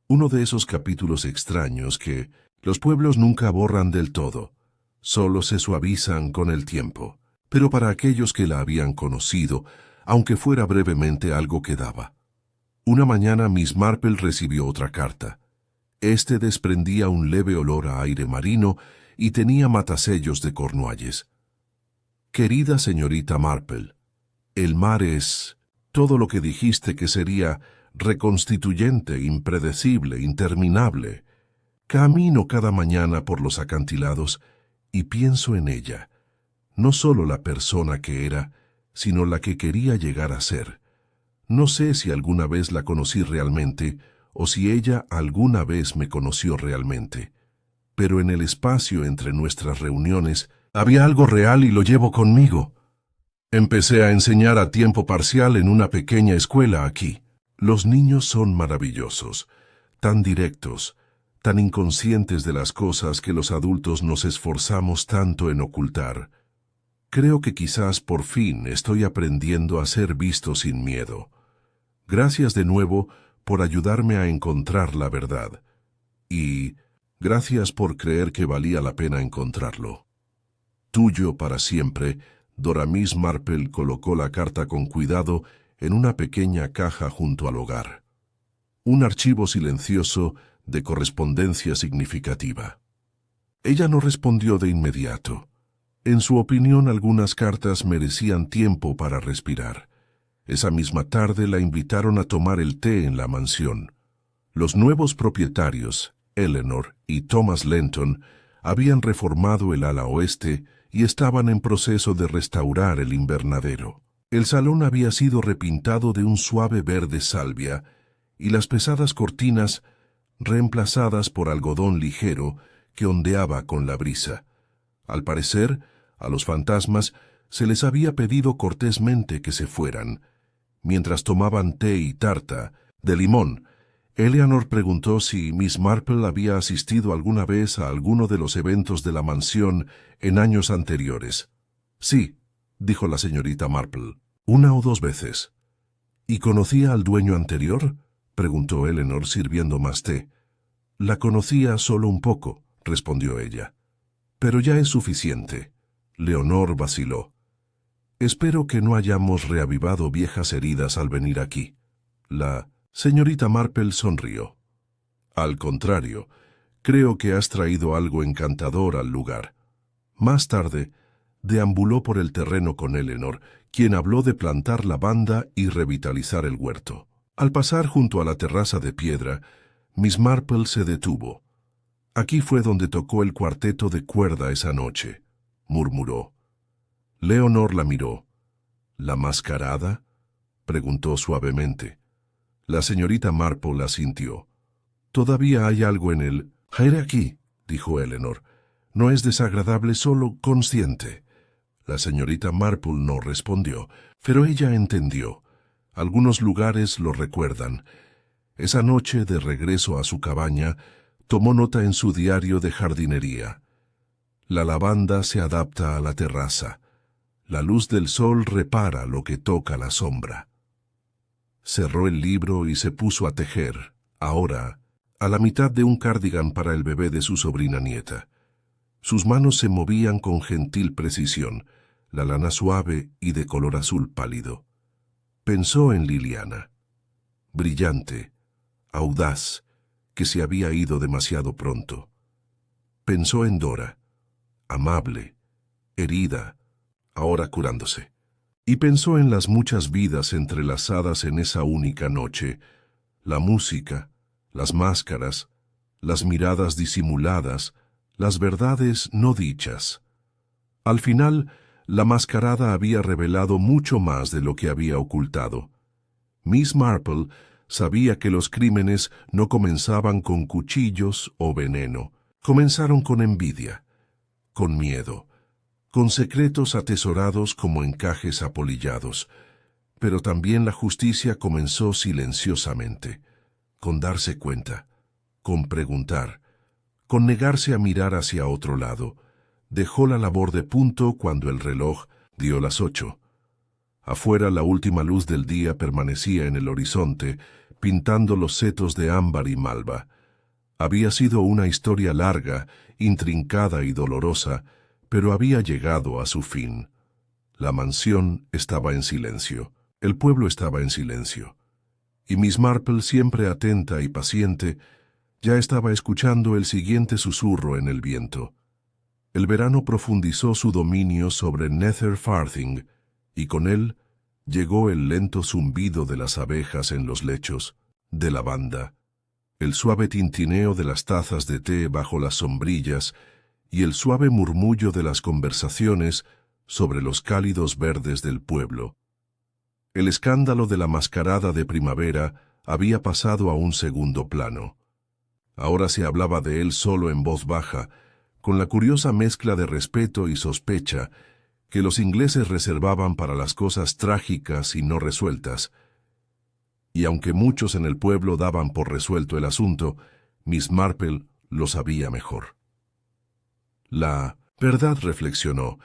Uno de esos capítulos extraños que los pueblos nunca borran del todo, solo se suavizan con el tiempo. Pero para aquellos que la habían conocido, aunque fuera brevemente, algo quedaba. Una mañana Miss Marple recibió otra carta. Este desprendía un leve olor a aire marino y tenía matasellos de Cornualles. «Querida señorita Marple, el mar es todo lo que dijiste que sería reconstituyente, impredecible, interminable. Camino cada mañana por los acantilados y pienso en ella, no solo la persona que era, sino la que quería llegar a ser. No sé si alguna vez la conocí realmente o si ella alguna vez me conoció realmente. Pero en el espacio entre nuestras reuniones había algo real y lo llevo conmigo. Empecé a enseñar a tiempo parcial en una pequeña escuela aquí. Los niños son maravillosos, tan directos, tan inconscientes de las cosas que los adultos nos esforzamos tanto en ocultar. Creo que quizás por fin estoy aprendiendo a ser visto sin miedo. Gracias de nuevo por ayudarme a encontrar la verdad. Y gracias por creer que valía la pena encontrarlo. Tuyo para siempre, Doramis Marple colocó la carta con cuidado en una pequeña caja junto al hogar. Un archivo silencioso de correspondencia significativa. Ella no respondió de inmediato. En su opinión, algunas cartas merecían tiempo para respirar. Esa misma tarde la invitaron a tomar el té en la mansión. Los nuevos propietarios, Eleanor y Thomas Lenton, habían reformado el ala oeste y estaban en proceso de restaurar el invernadero. El salón había sido repintado de un suave verde salvia y las pesadas cortinas reemplazadas por algodón ligero que ondeaba con la brisa. Al parecer, a los fantasmas se les había pedido cortésmente que se fueran. Mientras tomaban té y tarta de limón, Eleanor preguntó si Miss Marple había asistido alguna vez a alguno de los eventos de la mansión en años anteriores. «Sí», dijo la señorita Marple. 1 o 2 veces. ¿Y conocía al dueño anterior?, preguntó Eleanor sirviendo más té. La conocía solo un poco, respondió ella. Pero ya es suficiente. Leonor vaciló. Espero que no hayamos reavivado viejas heridas al venir aquí. La señorita Marple sonrió. Al contrario, creo que has traído algo encantador al lugar. Más tarde, deambuló por el terreno con Eleanor, quien habló de plantar lavanda y revitalizar el huerto. Al pasar junto a la terraza de piedra, Miss Marple se detuvo. Aquí fue donde tocó el cuarteto de cuerda esa noche, murmuró. Leonor la miró. ¿La mascarada?, preguntó suavemente. La señorita Marple asintió. Todavía hay algo en él. «Jaire aquí», dijo Eleanor. «No es desagradable, solo consciente». La señorita Marple no respondió, pero ella entendió. Algunos lugares lo recuerdan. Esa noche, de regreso a su cabaña, tomó nota en su diario de jardinería. La lavanda se adapta a la terraza. La luz del sol repara lo que toca la sombra. Cerró el libro y se puso a tejer, ahora, a la mitad de un cardigan para el bebé de su sobrina nieta. Sus manos se movían con gentil precisión, la lana suave y de color azul pálido. Pensó en Liliana, brillante, audaz, que se había ido demasiado pronto. Pensó en Dora, amable, herida, ahora curándose. Y pensó en las muchas vidas entrelazadas en esa única noche, la música, las máscaras, las miradas disimuladas, las verdades no dichas. Al final, la mascarada había revelado mucho más de lo que había ocultado. Miss Marple sabía que los crímenes no comenzaban con cuchillos o veneno, comenzaron con envidia, con miedo, con secretos atesorados como encajes apolillados. Pero también la justicia comenzó silenciosamente, con darse cuenta, con preguntar, con negarse a mirar hacia otro lado. Dejó la labor de punto cuando el reloj dio las 8. Afuera la última luz del día permanecía en el horizonte, pintando los setos de ámbar y malva. Había sido una historia larga, intrincada y dolorosa, pero había llegado a su fin. La mansión estaba en silencio, el pueblo estaba en silencio. Y Miss Marple, siempre atenta y paciente, ya estaba escuchando el siguiente susurro en el viento. El verano profundizó su dominio sobre Nether Farthing, y con él llegó el lento zumbido de las abejas en los lechos, de lavanda, el suave tintineo de las tazas de té bajo las sombrillas y el suave murmullo de las conversaciones sobre los cálidos verdes del pueblo. El escándalo de la mascarada de primavera había pasado a un segundo plano. Ahora se hablaba de él solo en voz baja, con la curiosa mezcla de respeto y sospecha que los ingleses reservaban para las cosas trágicas y no resueltas. Y aunque muchos en el pueblo daban por resuelto el asunto, Miss Marple lo sabía mejor. La verdad, reflexionó,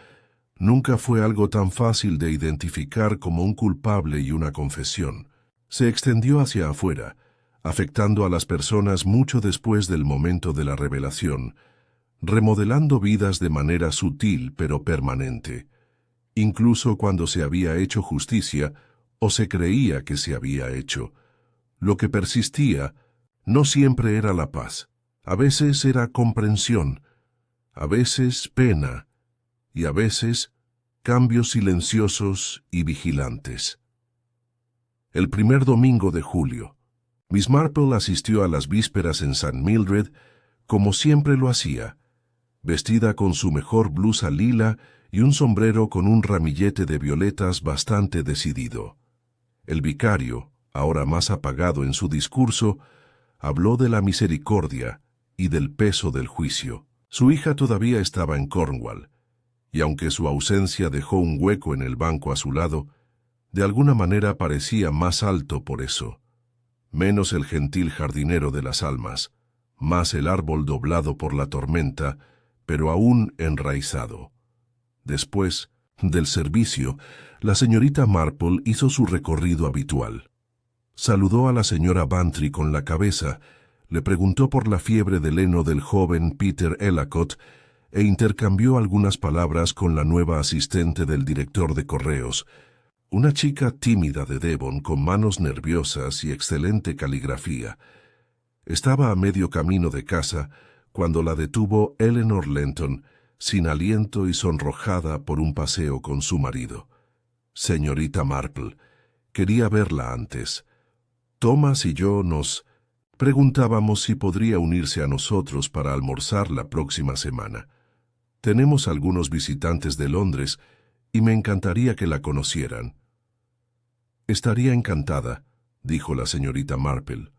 nunca fue algo tan fácil de identificar como un culpable y una confesión. Se extendió hacia afuera, afectando a las personas mucho después del momento de la revelación, remodelando vidas de manera sutil pero permanente. Incluso cuando se había hecho justicia, o se creía que se había hecho, lo que persistía no siempre era la paz. A veces era comprensión, a veces pena, y a veces cambios silenciosos y vigilantes. El primer domingo de julio, Miss Marple asistió a las vísperas en St. Mildred, como siempre lo hacía, vestida con su mejor blusa lila y un sombrero con un ramillete de violetas bastante decidido. El vicario, ahora más apagado en su discurso, habló de la misericordia y del peso del juicio. Su hija todavía estaba en Cornwall, y aunque su ausencia dejó un hueco en el banco a su lado, de alguna manera parecía más alto por eso. Menos el gentil jardinero de las almas, más el árbol doblado por la tormenta, pero aún enraizado. Después, Del servicio, la señorita Marple hizo su recorrido habitual. Saludó a la señora Bantry con la cabeza, le preguntó por la fiebre del heno del joven Peter Ellicott e intercambió algunas palabras con la nueva asistente del director de correos, una chica tímida de Devon con manos nerviosas y excelente caligrafía. Estaba a medio camino de casa cuando la detuvo Eleanor Lenton, sin aliento y sonrojada por un paseo con su marido. Señorita Marple, quería verla antes. Thomas y yo nos preguntábamos si podría unirse a nosotros para almorzar la próxima semana. Tenemos algunos visitantes de Londres y me encantaría que la conocieran. Estaría encantada, dijo la señorita Marple,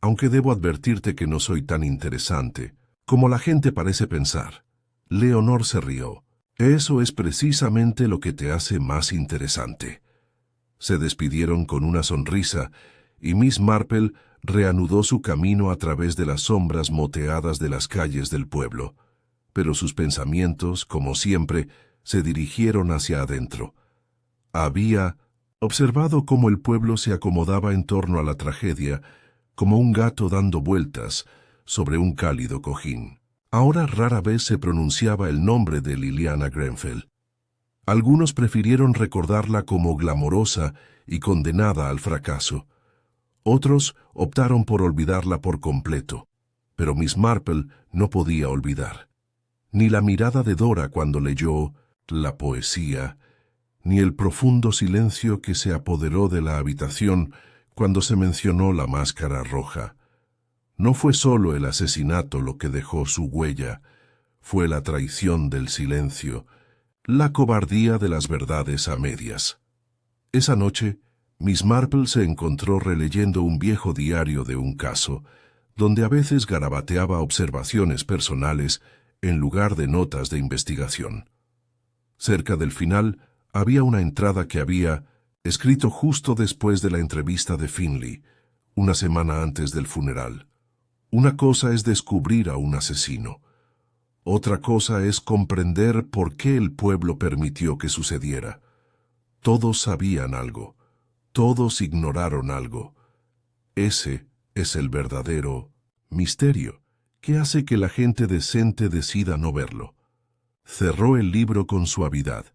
aunque debo advertirte que no soy tan interesante como la gente parece pensar. Leonor se rió. Eso es precisamente lo que te hace más interesante. Se despidieron con una sonrisa y Miss Marple reanudó su camino a través de las sombras moteadas de las calles del pueblo, pero sus pensamientos, como siempre, se dirigieron hacia adentro. Había observado cómo el pueblo se acomodaba en torno a la tragedia, como un gato dando vueltas sobre un cálido cojín. Ahora rara vez se pronunciaba el nombre de Liliana Grenfell. Algunos prefirieron recordarla como glamorosa y condenada al fracaso. Otros optaron por olvidarla por completo, pero Miss Marple no podía olvidar. Ni la mirada de Dora cuando leyó la poesía, ni el profundo silencio que se apoderó de la habitación cuando se mencionó la máscara roja. No fue solo el asesinato lo que dejó su huella, fue la traición del silencio, la cobardía de las verdades a medias. Esa noche, Miss Marple se encontró releyendo un viejo diario de un caso, donde a veces garabateaba observaciones personales en lugar de notas de investigación. Cerca del final había una entrada que había escrito justo después de la entrevista de Finley, una semana antes del funeral. Una cosa es descubrir a un asesino. Otra cosa es comprender por qué el pueblo permitió que sucediera. Todos sabían algo. Todos ignoraron algo. Ese es el verdadero misterio que hace que la gente decente decida no verlo. Cerró el libro con suavidad.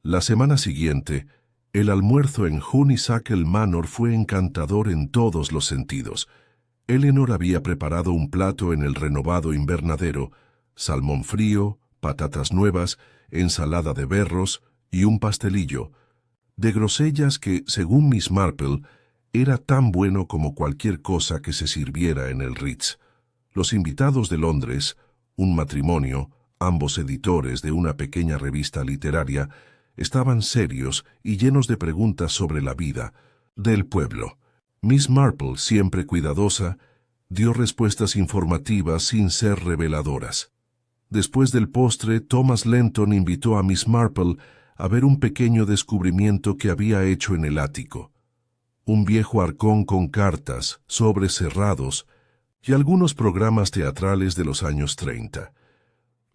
La semana siguiente, el almuerzo en Honeysuckle Manor fue encantador en todos los sentidos. Eleanor había preparado un plato en el renovado invernadero, salmón frío, patatas nuevas, ensalada de berros y un pastelillo, de grosellas que, según Miss Marple, era tan bueno como cualquier cosa que se sirviera en el Ritz. Los invitados de Londres, un matrimonio, ambos editores de una pequeña revista literaria, estaban serios y llenos de preguntas sobre la vida del pueblo. Miss Marple, siempre cuidadosa, dio respuestas informativas sin ser reveladoras. Después del postre, Thomas Lenton invitó a Miss Marple a ver un pequeño descubrimiento que había hecho en el ático. Un viejo arcón con cartas, sobres cerrados y algunos programas teatrales de los años 30.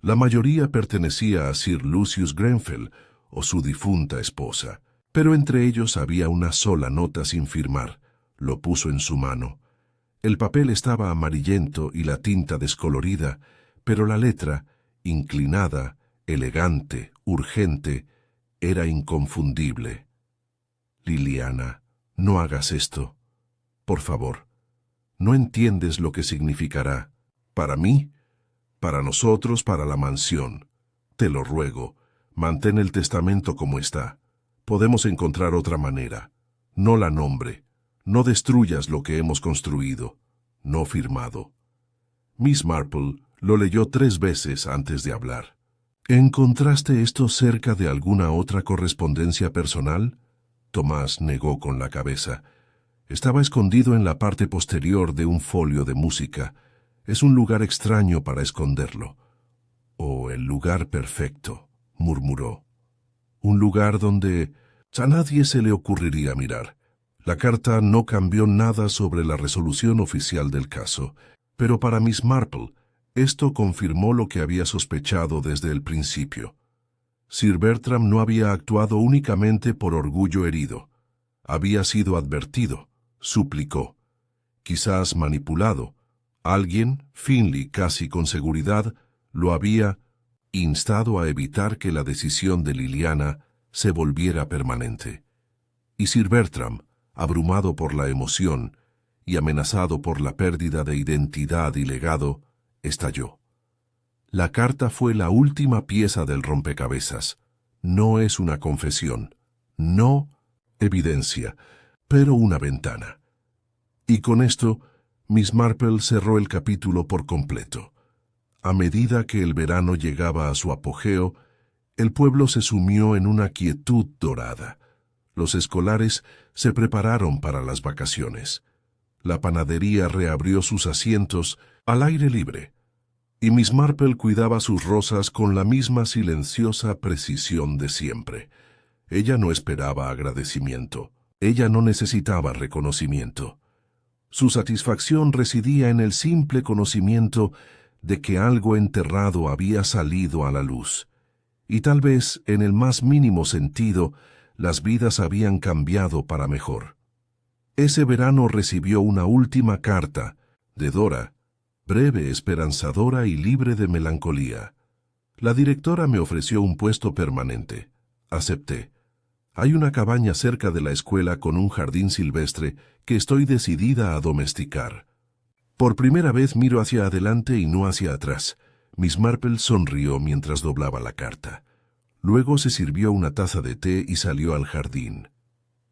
La mayoría pertenecía a Sir Lucius Grenfell o su difunta esposa, pero entre ellos había una sola nota sin firmar. Lo puso en su mano. El papel estaba amarillento y la tinta descolorida, pero la letra, inclinada, elegante, urgente, era inconfundible. Liliana, no hagas esto. Por favor. No entiendes lo que significará. Para mí, para nosotros, para la mansión. Te lo ruego, mantén el testamento como está. Podemos encontrar otra manera. No la nombre. No destruyas lo que hemos construido. No firmado. Miss Marple lo leyó 3 veces antes de hablar. ¿Encontraste esto cerca de alguna otra correspondencia personal? Tomás negó con la cabeza. Estaba escondido en la parte posterior de un folio de música. Es un lugar extraño para esconderlo. Oh, el lugar perfecto, murmuró. Un lugar donde a nadie se le ocurriría mirar. La carta no cambió nada sobre la resolución oficial del caso, pero para Miss Marple, esto confirmó lo que había sospechado desde el principio. Sir Bertram no había actuado únicamente por orgullo herido. Había sido advertido, suplicó, quizás manipulado. Alguien, Finley casi con seguridad, lo había instado a evitar que la decisión de Liliana se volviera permanente. Y Sir Bertram, abrumado por la emoción y amenazado por la pérdida de identidad y legado, estalló. La carta fue la última pieza del rompecabezas. No es una confesión, no evidencia, pero una ventana. Y con esto, Miss Marple cerró el capítulo por completo. A medida que el verano llegaba a su apogeo, el pueblo se sumió en una quietud dorada. Los escolares se prepararon para las vacaciones. La panadería reabrió sus asientos al aire libre, y Miss Marple cuidaba sus rosas con la misma silenciosa precisión de siempre. Ella no esperaba agradecimiento. Ella no necesitaba reconocimiento. Su satisfacción residía en el simple conocimiento de que algo enterrado había salido a la luz. Y tal vez, en el más mínimo sentido, las vidas habían cambiado para mejor. Ese verano recibió una última carta de Dora, breve, esperanzadora y libre de melancolía. La directora me ofreció un puesto permanente. Acepté. Hay una cabaña cerca de la escuela con un jardín silvestre que estoy decidida a domesticar. Por primera vez miro hacia adelante y no hacia atrás. Miss Marple sonrió mientras doblaba la carta. Luego se sirvió una taza de té y salió al jardín.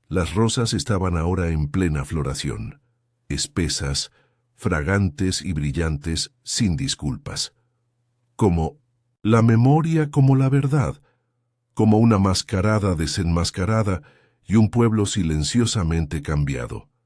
Las rosas estaban ahora en plena floración, espesas, fragantes y brillantes, sin disculpas. Como la memoria, como la verdad, como una mascarada desenmascarada y un pueblo silenciosamente cambiado.